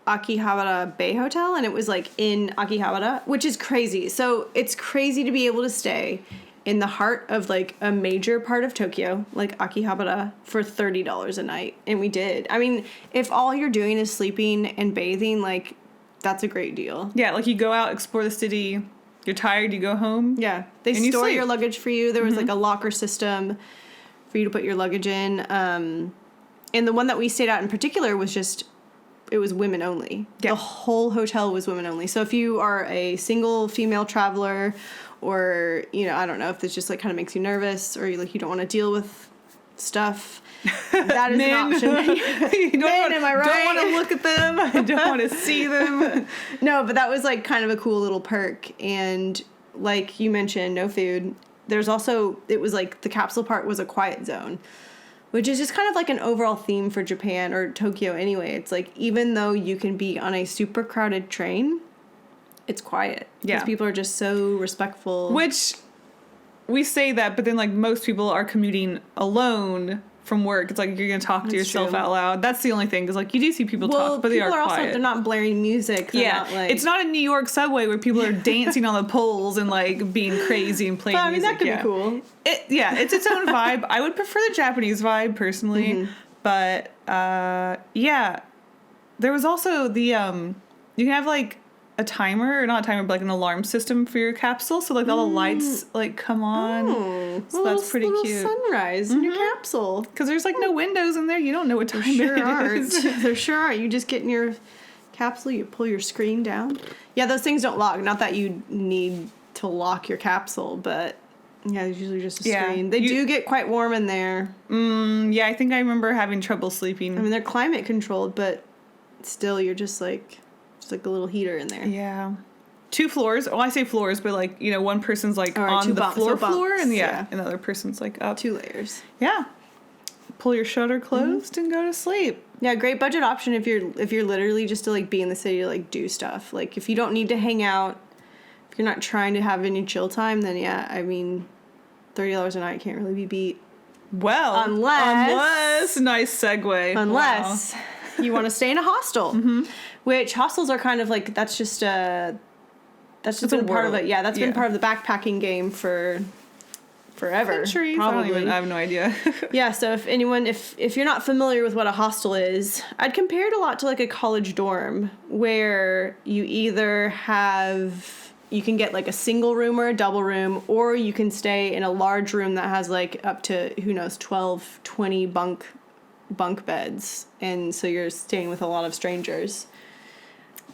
Akihabara Bay Hotel, and it was like in Akihabara, which is crazy. So it's crazy to be able to stay in the heart of like a major part of Tokyo, like Akihabara, for $30 a night. And we did. I mean, if all you're doing is sleeping and bathing, like that's a great deal. Yeah, like you go out, explore the city, you're tired, you go home. Yeah. They store your luggage for you. There was like a locker system for you to put your luggage in. And the one that we stayed at in particular was it was women only. Yeah. The whole hotel was women only. So if you are a single female traveler, or, I don't know, if this just like kind of makes you nervous, or you don't want to deal with stuff, that is an option. Am I right? Don't want to look at them. I don't want to see them. No, but that was like kind of a cool little perk. And like you mentioned, no food. There's also, it was like the capsule part was a quiet zone, which is just kind of like an overall theme for Japan or Tokyo anyway. It's like, even though you can be on a super crowded train, it's quiet. Yeah. Because people are just so respectful. Which, we say that, but then like most people are commuting alone from work. It's like you're going to talk to yourself out loud. That's the only thing, because like you do see people talk, but they are quiet. Also, they're not blaring music. They're not, like... It's not a New York subway where people are dancing on the poles and like being crazy and playing music. That could be cool. It's its own vibe. I would prefer the Japanese vibe personally, but there was also the you can have like a timer, or not a timer, but like an alarm system for your capsule, so like all the lights like come on. So that's pretty cute. Sunrise in your capsule, because there's like no windows in there. You don't know what time it is. There sure are. You just get in your capsule, you pull your screen down. Yeah, those things don't lock. Not that you need to lock your capsule, but yeah, there's usually just a screen. They do get quite warm in there. Yeah, I think I remember having trouble sleeping. I mean, they're climate controlled, but still, you're just like a little heater in there. Yeah. 2 floors. Well, I say floors, but like, one person's like on the floor, and and the other person's like up. 2 layers. Yeah. Pull your shutter closed and go to sleep. Yeah, great budget option if you're literally just to like be in the city to like do stuff. Like if you don't need to hang out, if you're not trying to have any chill time, then yeah, I mean, $30 a night can't really be beat. Well, unless nice segue. Unless you want to stay in a hostel, which hostels are kind of like that's just been part of it. Yeah, that's been part of the backpacking game for forever. Centuries? Probably. I have no idea. Yeah, so if you're not familiar with what a hostel is, I'd compare it a lot to like a college dorm where you either you can get like a single room or a double room, or you can stay in a large room that has like up to, 12, 20 bunk beds. And so you're staying with a lot of strangers.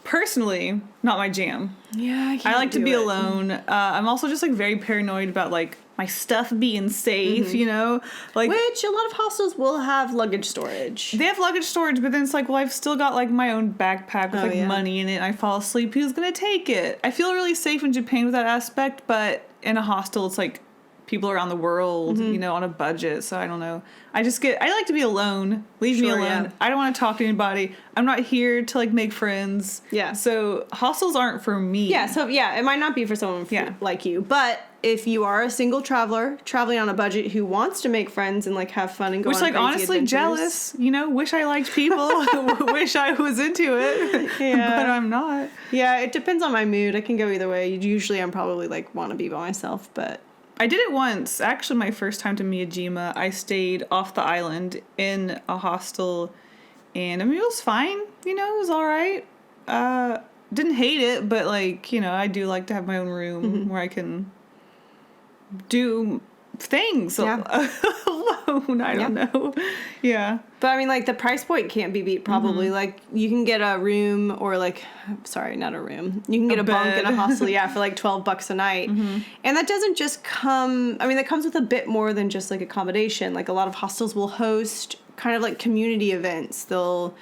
Personally, not my jam. Yeah, I like to be alone. I'm also just like very paranoid about like my stuff being safe, you know? Like, which a lot of hostels will have luggage storage. they have luggage storage, but then it's like, well, I've still got like my own backpack with yeah. money in it. I fall asleep. Who's gonna take it? I feel really safe in Japan with that aspect, but in a hostel, it's like people around the world, you know, on a budget. So I don't know. I like to be alone. Leave me alone. Yeah. I don't want to talk to anybody. I'm not here to like make friends. Yeah. So hostels aren't for me. Yeah. So it might not be for someone like you, but if you are a single traveler traveling on a budget who wants to make friends and like have fun and go on crazy honestly adventures. Jealous, you know, wish I liked people, wish I was into it, but I'm not. Yeah, it depends on my mood. I can go either way. Usually I'm probably like want to be by myself, but I did it once. Actually, my first time to Miyajima, I stayed off the island in a hostel, and I mean, it was fine. You know, it was all right. Didn't hate it, but like, you know, I do like to have my own room where I can do things alone. I don't know. Yeah. But I mean, like, the price point can't be beat, probably. Like, you can get a room or, like, sorry, not a room. You can get a bunk in a hostel, for, like, $12 a night. And that doesn't just come... I mean, that comes with a bit more than just, like, accommodation. Like, a lot of hostels will host kind of, like, community events. They'll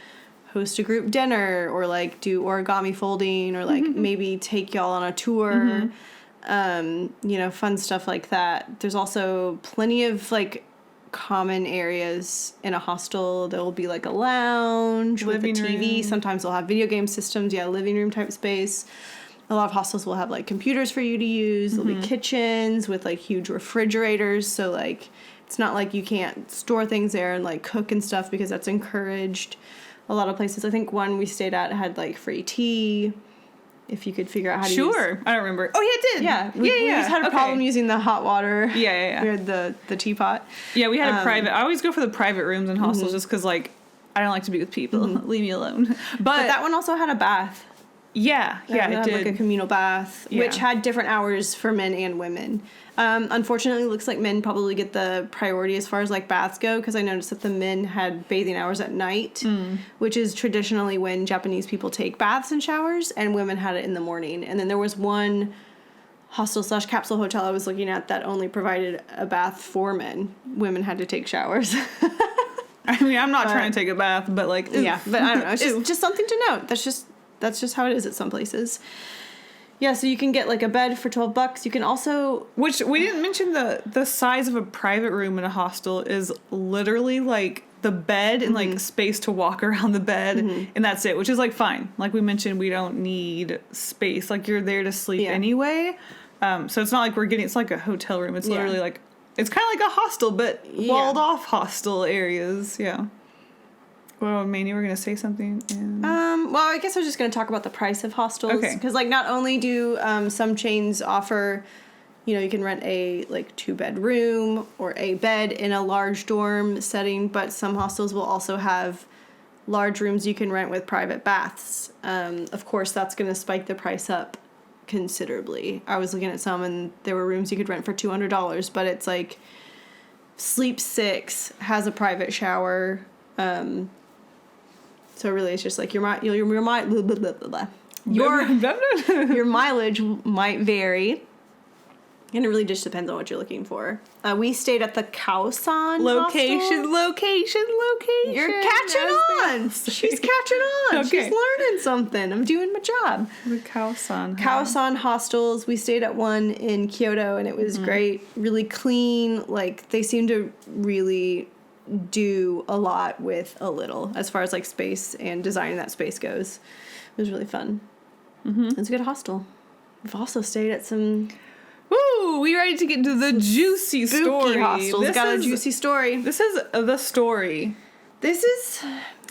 host a group dinner or, like, do origami folding or, like, maybe take y'all on a tour. You know, fun stuff like that. There's also plenty of, like... common areas in a hostel. There will be like a lounge with a TV. Room. Sometimes they'll have video game systems. Living room type space. A lot of hostels will have like computers for you to use. There'll be kitchens with like huge refrigerators. So like it's not like you can't store things there and like cook and stuff because that's encouraged. A lot of places, I think one we stayed at had like free tea. If you could figure out how to use... I don't remember. Oh, yeah, it did. Yeah. We just had a problem using the hot water. Yeah. We had the teapot. Yeah, we had a private... I always go for the private rooms in hostels just because, like, I don't like to be with people. Leave me alone. But that one also had a bath. Yeah, it had did. Like a communal bath, which had different hours for men and women. Unfortunately, it looks like men probably get the priority as far as like baths go, because I noticed that the men had bathing hours at night, which is traditionally when Japanese people take baths and showers, and women had it in the morning. And then there was one hostel/capsule hotel I was looking at that only provided a bath for men. Women had to take showers. I mean, I'm not trying to take a bath, but like, oof. Yeah, but I don't know. It's just something to note. That's just how it is at some places. Yeah, so you can get like a bed for $12. You can also... Which, we didn't mention the size of a private room in a hostel is literally like the bed and like space to walk around the bed and that's it, which is like fine. Like we mentioned, we don't need space. Like you're there to sleep anyway. So it's not like it's like a hotel room. It's literally like, it's kind of like a hostel, but walled off hostel areas. Yeah. Well, Manny, we're going to say something. Well, I guess I was just going to talk about the price of hostels. Okay. Because, like, not only do some chains offer, you know, you can rent a, like, 2-bedroom or a bed in a large dorm setting, but some hostels will also have large rooms you can rent with private baths. Of course, that's going to spike the price up considerably. I was looking at some, and there were rooms you could rent for $200, but it's, like, Sleep 6 has a private shower. So really, it's just like your mileage might vary, and it really just depends on what you're looking for. We stayed at the Kaosan Location. You're catching on. She's catching on. Okay. She's learning something. I'm doing my job. The Kaosan. Kaosan hostels. We stayed at one in Kyoto, and it was great. Really clean. Like they seem to really do a lot with a little as far as like space and designing that space goes. It was really fun. It's a good hostel. We've also stayed at some we ready to get into the juicy story. Hostels. Got a juicy story. This is the story. This is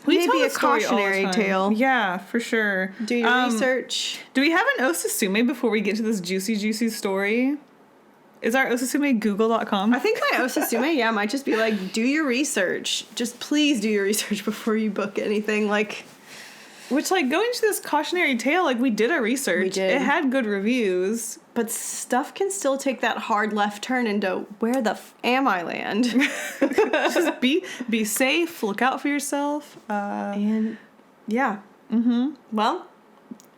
We maybe tell a the story all the cautionary time. tale. Yeah, for sure. Do your research. Do we have an osasume before we get to this juicy story? Is our Osasume Google.com? I think my Osasume, might just be like, do your research. Just please do your research before you book anything. Like, which, like, going to this cautionary tale, like, we did our research. We did. It had good reviews. But stuff can still take that hard left turn into where the am I land. Just be safe. Look out for yourself. And yeah. Mm-hmm. Well,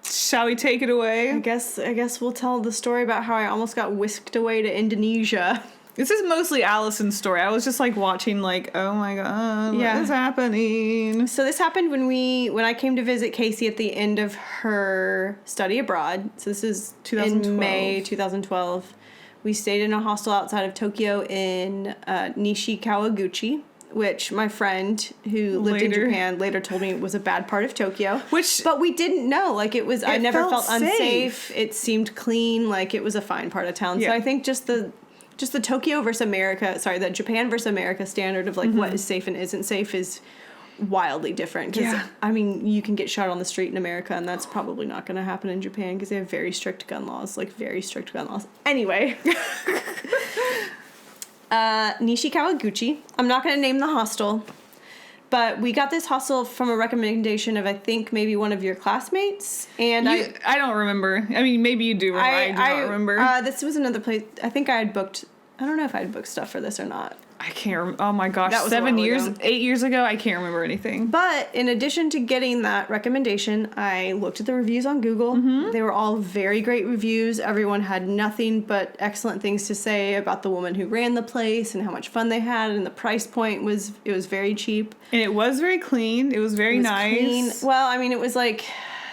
shall we take it away? I guess we'll tell the story about how I almost got whisked away to Indonesia. This is mostly Allison's story. I was just like watching, like, oh my god, what is happening? So this happened when I came to visit KASEY at the end of her study abroad. So this is 2012. In May 2012. We stayed in a hostel outside of Tokyo in Nishi Kawaguchi, which my friend who lived in Japan later told me was a bad part of Tokyo. But we didn't know. Like, it was, I never felt unsafe. It seemed clean. Like, it was a fine part of town. Yeah. So I think just the Tokyo versus America, the Japan versus America standard of, like, what is safe and isn't safe is wildly different. Because, I mean, you can get shot on the street in America, and that's probably not going to happen in Japan because they have very strict gun laws. Like, very strict gun laws. Anyway. Nishi Kawaguchi. I'm not going to name the hostel. But we got this hostel from a recommendation of, I think, maybe one of your classmates. And I don't remember. I mean, maybe you do remember. I do not remember. This was another place. I think I had booked. I don't know if I had booked stuff for this or not. I can't remember. Oh my gosh. That was 8 years ago, I can't remember anything. But in addition to getting that recommendation, I looked at the reviews on Google. Mm-hmm. They were all very great reviews. Everyone had nothing but excellent things to say about the woman who ran the place and how much fun they had, and the price point was very cheap. And it was very clean. It was very nice. Clean. Well, I mean, it was like,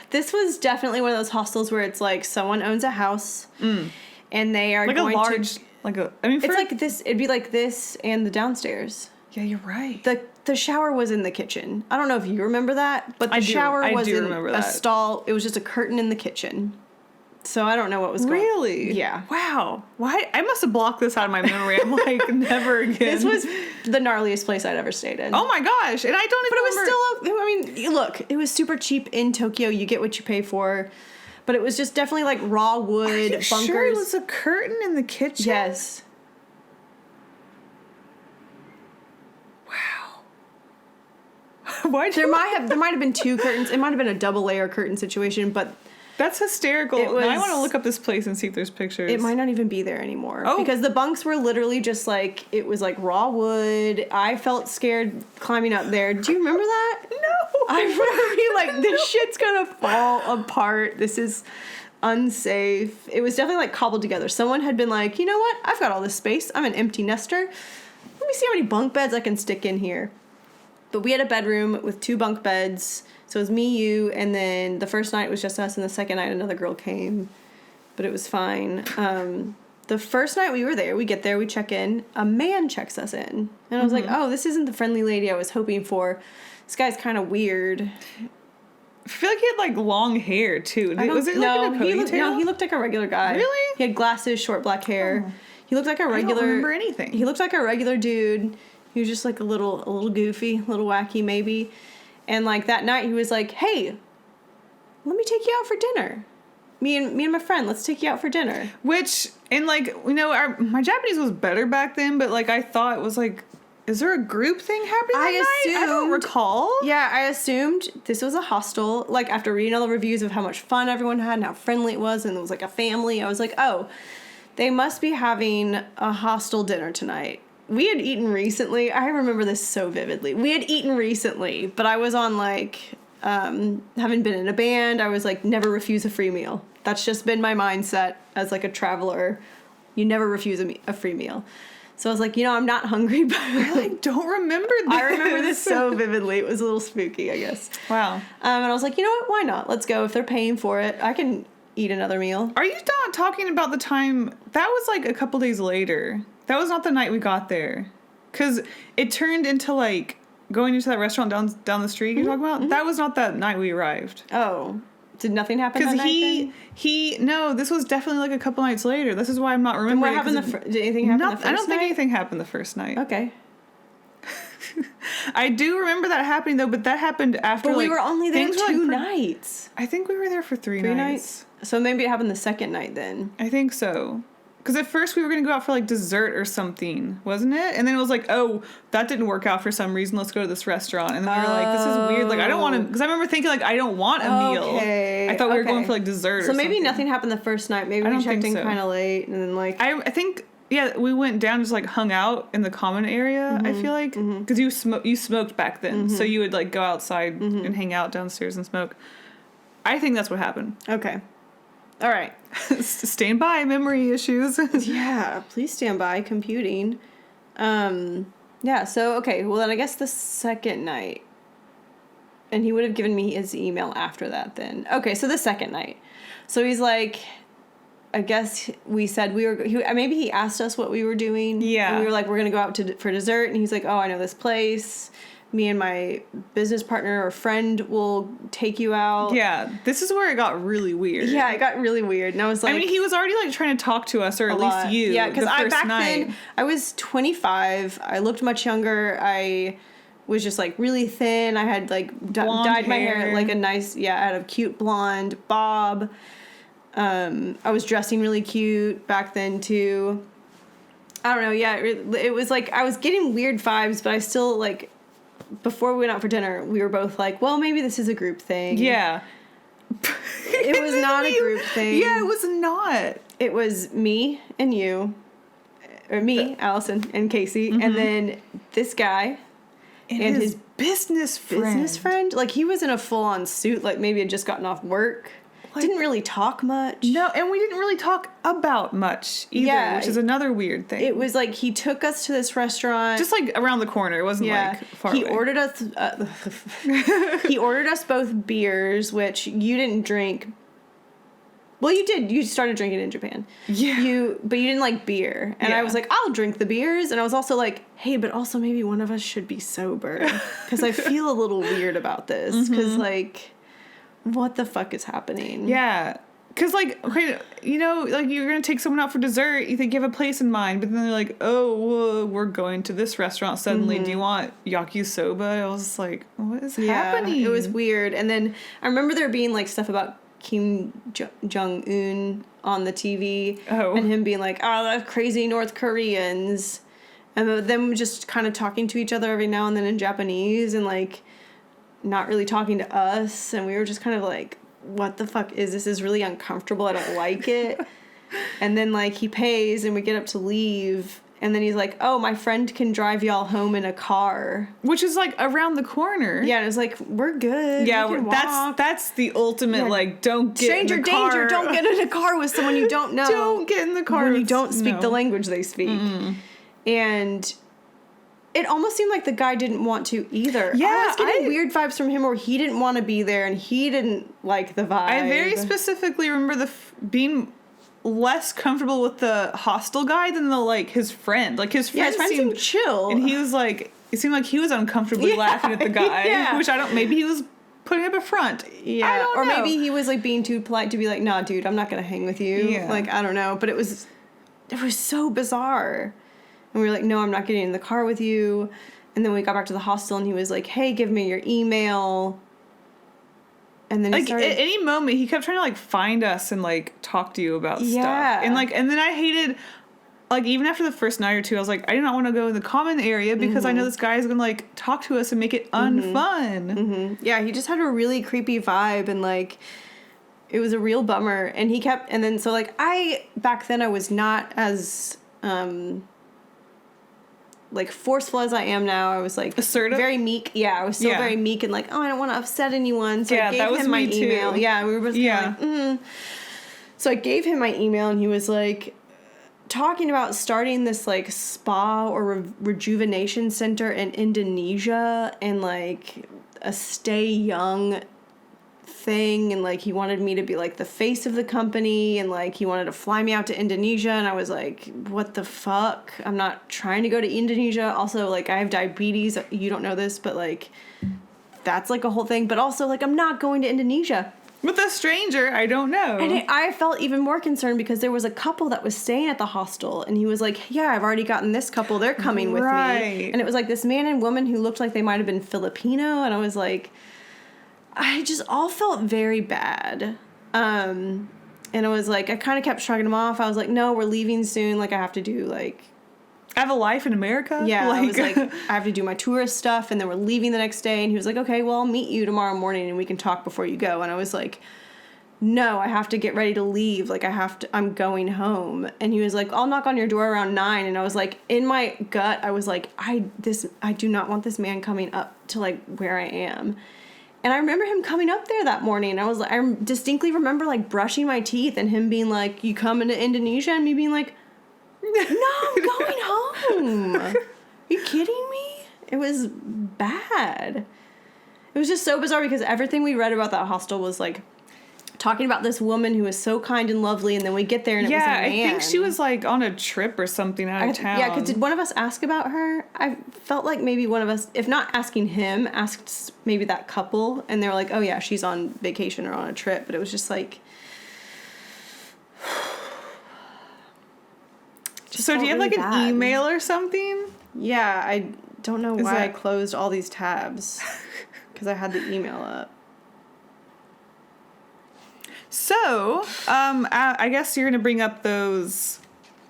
this was definitely one of those hostels where it's like someone owns a house and they are like going a large to... it's like this. It'd be like this and the downstairs. Yeah, you're right. The shower was in the kitchen. I don't know if you remember that, but the shower was in a stall. It was just a curtain in the kitchen. So I don't know what was going on. Really? Yeah. Wow. Why? I must have blocked this out of my memory. I'm like, never again. This was the gnarliest place I'd ever stayed in. Oh my gosh. And I don't even remember. But it was still, I mean, look, it was super cheap in Tokyo. You get what you pay for. But it was just definitely like raw wood, Are you bunkers. Sure, it was a curtain in the kitchen? Yes. Wow. There might have been two curtains. It might have been a double layer curtain situation, but that's hysterical. Now I want to look up this place and see if there's pictures. It might not even be there anymore. Oh. Because the bunks were literally just like, it was like raw wood. I felt scared climbing up there. Do you remember that? No. I remember being like, this shit's gonna fall apart. This is unsafe. It was definitely like cobbled together. Someone had been like, you know what? I've got all this space. I'm an empty nester. Let me see how many bunk beds I can stick in here. But we had a bedroom with 2 bunk beds. So it was me, you, and then the first night was just us, and the second night another girl came. But it was fine. The first night we were there, we get there, we check in. A man checks us in. And I was like, oh, this isn't the friendly lady I was hoping for. This guy's kind of weird. I feel like he had, like, long hair, too. Was it, like, in a ponytail? He looked like a regular guy. Really? He had glasses, short black hair. Oh. He looked like a regular... I don't remember anything. He looked like a regular dude. He was just, like, a little goofy, a little wacky, maybe. And, like, that night he was like, hey, let me take you out for dinner. Me and my friend, let's take you out for dinner. Which, and, like, you know, my Japanese was better back then, but, like, I thought it was, like, is there a group thing happening that night? I don't recall. Yeah, I assumed this was a hostel. Like, after reading all the reviews of how much fun everyone had and how friendly it was, and it was, like, a family, I was like, oh, they must be having a hostel dinner tonight. We had eaten recently. I remember this so vividly. We had eaten recently, but I was on, like, having been in a band, I was like, never refuse a free meal. That's just been my mindset as, like, a traveler. You never refuse a free meal. So I was like, you know, I'm not hungry, but I, like, don't remember this. I remember this so vividly. It was a little spooky, I guess. Wow. And I was like, you know what? Why not? Let's go. If they're paying for it, I can eat another meal. Are you not talking about the time? That was, like, a couple days later. That was not the night we got there. Because it turned into, like, going into that restaurant down the street you're talking about. Mm-hmm. That was not that night we arrived. Oh. Did nothing happen that night Because no, this was definitely, like, a couple nights later. This is why I'm not remembering. What happened did anything happen the first night? I don't think anything happened the first night. Okay. I do remember that happening, though, but that happened after, But we were only there 2 nights. I think we were there for 3 nights. So maybe it happened the second night then. I think so. Because at first we were going to go out for, like, dessert or something, wasn't it? And then it was like, oh, that didn't work out for some reason. Let's go to this restaurant. And then we were like, this is weird. Like, I don't want to... Because I remember thinking, like, I don't want a meal. I thought we were going for, like, dessert or something. So maybe nothing happened the first night. Maybe we checked in kind of late. And then, like... I think... Yeah, we went down and just, like, hung out in the common area, I feel like. Because you smoked back then. So you would, like, go outside and hang out downstairs and smoke. I think that's what happened. Okay. All right. Stand by, memory issues. Yeah, please stand by, computing. Yeah, so, okay, well, then I guess the second night. And he would have given me his email after that then. Okay, so the second night. So he's like, I guess we said maybe he asked us what we were doing. Yeah. And we were like, we're going to go out for dessert. And he's like, oh, I know this place. Me and my business partner or friend will take you out. Yeah, this is where it got really weird. Yeah, it got really weird. And I was like... I mean, he was already, like, trying to talk to us, or at least you. Yeah, because back then, I was 25. I looked much younger. I was just, like, really thin. I had, like, dyed my hair like a nice... Yeah, I had a cute blonde bob. I was dressing really cute back then, too. I don't know, yeah. It was, like, I was getting weird vibes, but I still, like... Before we went out for dinner, we were both like, well, maybe this is a group thing. Yeah. It was not a group thing. Yeah, it was not. It was me and you, or me, Allyson, and KASEY, and then this guy and his business friend. Like, he was in a full-on suit, like maybe had just gotten off work. Like, didn't really talk much. No, and we didn't really talk about much either, which is another weird thing. It was like he took us to this restaurant. Just like around the corner. It wasn't like far away. Ordered us he ordered us both beers, which you didn't drink. Well, you did. You started drinking in Japan. Yeah. But you didn't like beer. And I was like, I'll drink the beers. And I was also like, hey, but also maybe one of us should be sober. Because I feel a little weird about this. Because, like... What the fuck is happening? Yeah. Because, like, okay, you know, like, you're going to take someone out for dessert. You think you have a place in mind. But then they're like, oh, we're going to this restaurant suddenly. Do you want yakisoba? I was like, what is happening? It was weird. And then I remember there being, like, stuff about Kim Jong-un on the TV. Oh. And him being like, oh, the crazy North Koreans. And them just kind of talking to each other every now and then in Japanese. And, like... not really talking to us, and we were just kind of like, what the fuck is this? Is really uncomfortable. I don't like it. And then, like, he pays, and we get up to leave, and then he's like, oh, my friend can drive y'all home in a car. Which is, like, around the corner. Yeah, and it's like, we're good. Yeah, that's the ultimate, like, don't get in the car. Stranger danger, don't get in a car with someone you don't know. Don't get in the car. When you don't speak the language they speak. And... it almost seemed like the guy didn't want to either. Yeah, I was getting weird vibes from him where he didn't want to be there and he didn't like the vibe. I very specifically remember being less comfortable with the hostel guy than his friend. Like, his friend seemed chill. And he was like, it seemed like he was uncomfortably laughing at the guy. Which maybe he was putting up a front. Yeah. I don't know. Or maybe he was, like, being too polite to be like, nah, dude, I'm not going to hang with you. Yeah. Like, I don't know. But it was so bizarre. And we were like, no, I'm not getting in the car with you. And then we got back to the hostel, and he was like, hey, give me your email. And then at any moment, he kept trying to, like, find us and, like, talk to you about stuff. And then I hated, like, even after the first night or two, I was like, I do not want to go in the common area because I know this guy is going to, like, talk to us and make it unfun. Yeah, he just had a really creepy vibe, and, like... it was a real bummer. And he kept... and then, so, like, back then, I was not as... like, forceful as I am now. I was, like... assertive? Very meek. Yeah, I was still very meek and, like, oh, I don't want to upset anyone. So I gave him my email. Too. Yeah, we were both like, So I gave him my email, and he was, like, talking about starting this, like, spa or rejuvenation center in Indonesia and, like, a stay young thing, and, like, he wanted me to be, like, the face of the company, and, like, he wanted to fly me out to Indonesia, and I was like, what the fuck? I'm not trying to go to Indonesia. Also, like, I have diabetes. You don't know this, but, like, that's, like, a whole thing. But also, like, I'm not going to Indonesia. With a stranger, I don't know. And I felt even more concerned because there was a couple that was staying at the hostel, and he was like, yeah, I've already gotten this couple. They're coming with me. And it was, like, this man and woman who looked like they might have been Filipino, and I was like... I just all felt very bad. And And it was like, I kind of kept shrugging him off. I was like, no, we're leaving soon. Like, I have to do, like... I have a life in America? Yeah, I was like, I have to do my tourist stuff, and then we're leaving the next day. And he was like, okay, well, I'll meet you tomorrow morning, and we can talk before you go. And I was like, no, I have to get ready to leave. Like, I'm going home. And he was like, I'll knock on your door around 9. And I was like, in my gut, I was like, I do not want this man coming up to, like, where I am. And I remember him coming up there that morning, and I distinctly remember, like, brushing my teeth and him being like, you coming to Indonesia? And me being like, no, I'm going home. Are you kidding me? It was bad. It was just so bizarre because everything we read about that hostel was, like, talking about this woman who was so kind and lovely, and then we get there and it was a man. Yeah, I think she was, like, on a trip or something out of town. Yeah, because did one of us ask about her? I felt like maybe one of us, if not asking him, asked maybe that couple, and they were like, oh yeah, she's on vacation or on a trip, but it was just like... So do you have, like, an email or something? Yeah, I don't know why I closed all these tabs, because I had the email up. So, I guess you're going to bring up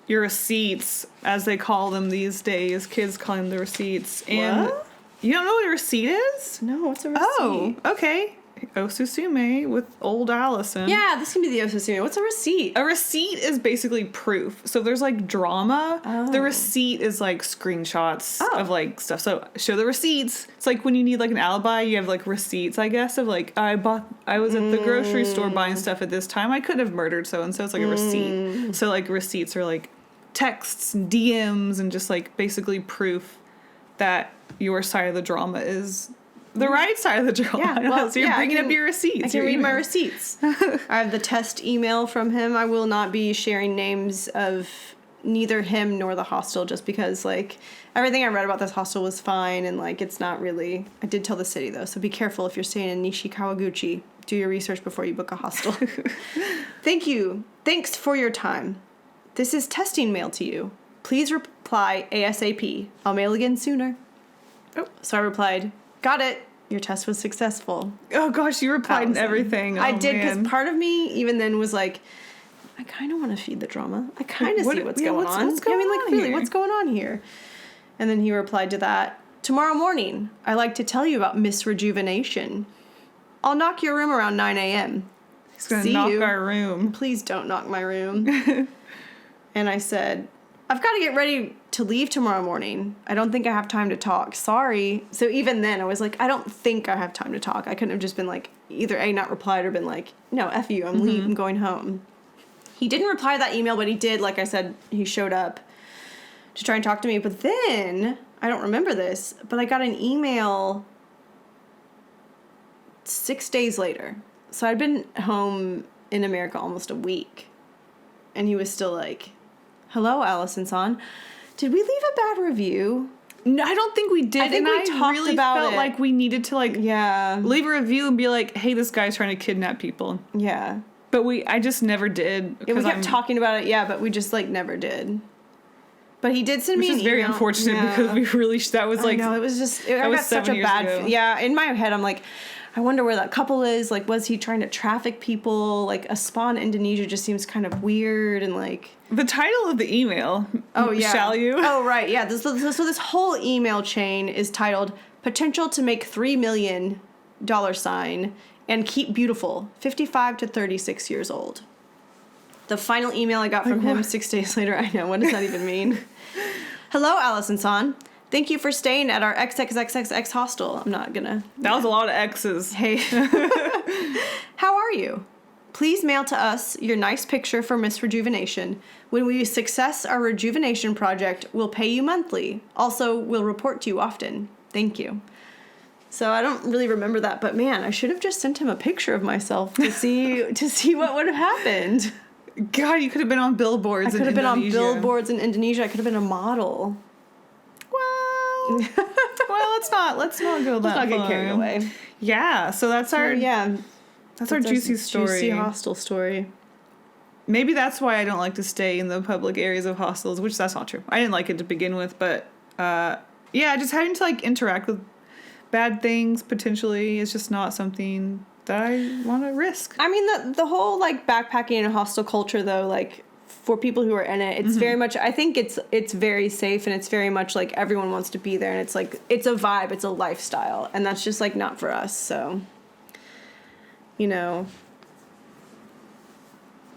your receipts, as they call them these days. Kids call them the receipts. And what? You don't know what a receipt is? No, what's a receipt? Oh, okay. Osusume with old Allyson. Yeah, this can be the Osusume. What's a receipt? A receipt is basically proof. So if there's, like, drama, the receipt is, like, screenshots of, like, stuff. So show the receipts. It's like when you need, like, an alibi, you have, like, receipts, I guess, of, like, I was at the grocery store buying stuff at this time. I could have murdered so-and-so. It's like a receipt. So, like, receipts are, like, texts and DMs and just, like, basically proof that your side of the drama is... the right side of the drama. Yeah, well, so you're bringing up your receipts. I can read my receipts. I have the test email from him. I will not be sharing names of neither him nor the hostel just because, like, everything I read about this hostel was fine and, like, it's not really... I did tell the city, though, so be careful if you're staying in Nishi Kawaguchi. Do your research before you book a hostel. Thank you. Thanks for your time. This is testing mail to you. Please reply ASAP. I'll mail again sooner. Oh, so I replied... Got it. Your test was successful. Oh gosh, you replied in everything. I did, because part of me even then was like, I kind of want to feed the drama. I kind of see what's going on. What's going on really, here? what's going on here? And then he replied to that, tomorrow morning, I like to tell you about Miss Rejuvenation. I'll knock your room around 9 a.m. He's going to knock our room. Please don't knock my room. And I said, I've got to get ready to leave tomorrow morning. I don't think I have time to talk. Sorry. So even then, I was like, I don't think I have time to talk. I couldn't have just been like, either A, not replied, or been like, no, F you, I'm leaving, I'm going home. He didn't reply to that email, but he did, like I said, he showed up to try and talk to me. But then, I don't remember this, but I got an email 6 days later. So I'd been home in America almost a week. And he was still like, hello, Allyson-san. Did we leave a bad review? No, I don't think we did. I think we talked really about felt it. like we needed to, like, leave a review and be like, hey, this guy's trying to kidnap people. Yeah. But I just never did. Yeah, we kept talking about it, but we just, like, never did. But he did send me an email. Which is very unfortunate because we really, that was like... I know, it was just, I got such a bad... Yeah, in my head, I'm like, I wonder where that couple is. Like, was he trying to traffic people? Like, a spa in Indonesia just seems kind of weird and, like... The title of the email. Oh, yeah. Shall you? Oh, right, yeah. So this whole email chain is titled, Potential to Make $3 Million and Keep Beautiful, 55 to 36 years old. The final email I got from him 6 days later, I know, what does that even mean? Hello, Allyson-san. Thank you for staying at our XXXXX hostel. I'm not gonna... That was a lot of X's. Hey. How are you? Please mail to us your nice picture for Miss Rejuvenation. When we success our rejuvenation project, we'll pay you monthly. Also, we'll report to you often. Thank you. So I don't really remember that, but man, I should have just sent him a picture of myself to see what would have happened. God, you could have been on billboards in Indonesia. I could have been on billboards in Indonesia. I could have been a model. Well, let's not go that far. Let's not get carried away. Yeah, so that's our that's our juicy story. Juicy hostel story. Maybe that's why I don't like to stay in the public areas of hostels, which that's not true. I didn't like it to begin with, but just having to, like, interact with bad things potentially is just not something that I want to risk. I mean, the whole, like, backpacking and hostel culture, though, like, for people who are in it, it's very much, I think it's very safe, and it's very much, like, everyone wants to be there, and it's, like, it's a vibe, it's a lifestyle, and that's just, like, not for us, so, you know,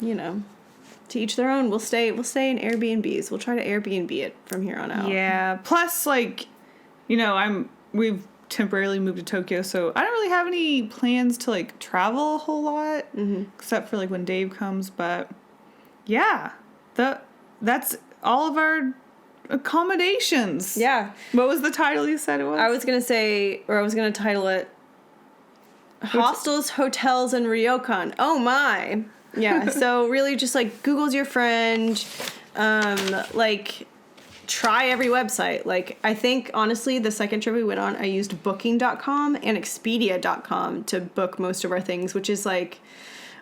to each their own. We'll stay in Airbnbs. We'll try to Airbnb it from here on out. Yeah. Plus, like, we've temporarily moved to Tokyo, so I don't really have any plans to, like, travel a whole lot, except for, like, when Dave comes. But yeah, that's all of our accommodations. Yeah. What was the title you said it was? I was gonna title it Hostels, Hotels, and Ryokan. Oh my. Yeah, so really just, like, Google's your friend. Like, try every website. Like, I think, honestly, the second trip we went on, I used Booking.com and Expedia.com to book most of our things, which is, like,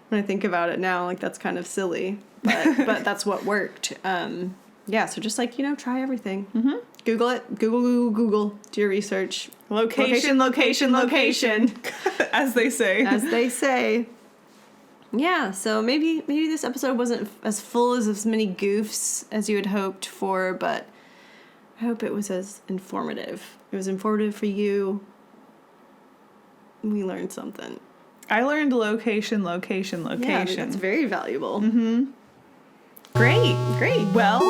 when I think about it now, like, that's kind of silly. But that's what worked. Yeah, so just, like, try everything. Mm-hmm. Google it. Google. Do your research. Location. As they say. Yeah, so maybe this episode wasn't as full as many goofs as you had hoped for, but I hope it was as informative. It was informative for you. We learned something. I learned location. Yeah, I think that's very valuable. Mm-hmm. Great. Well,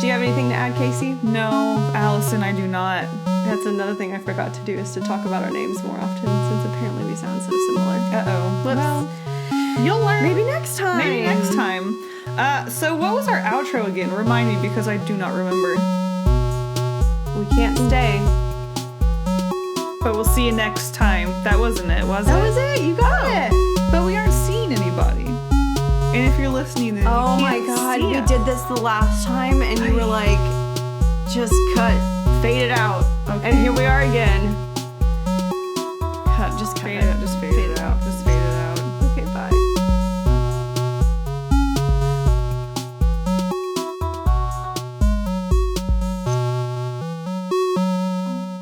do you have anything to add, Casey? No, Allison, I do not. That's another thing I forgot to do, is to talk about our names more often, since apparently we sound so similar. Uh-oh. Whoops. Well, you'll learn. Maybe next time. So what was our outro again? Remind me, because I do not remember. We can't stay. But we'll see you next time. That wasn't it, was it? That was it. You got it. But we aren't seeing anybody. And if you're listening, then oh you my can't god, see we us. did this the last time, and you were like, just fade it out. Okay. And here we are again.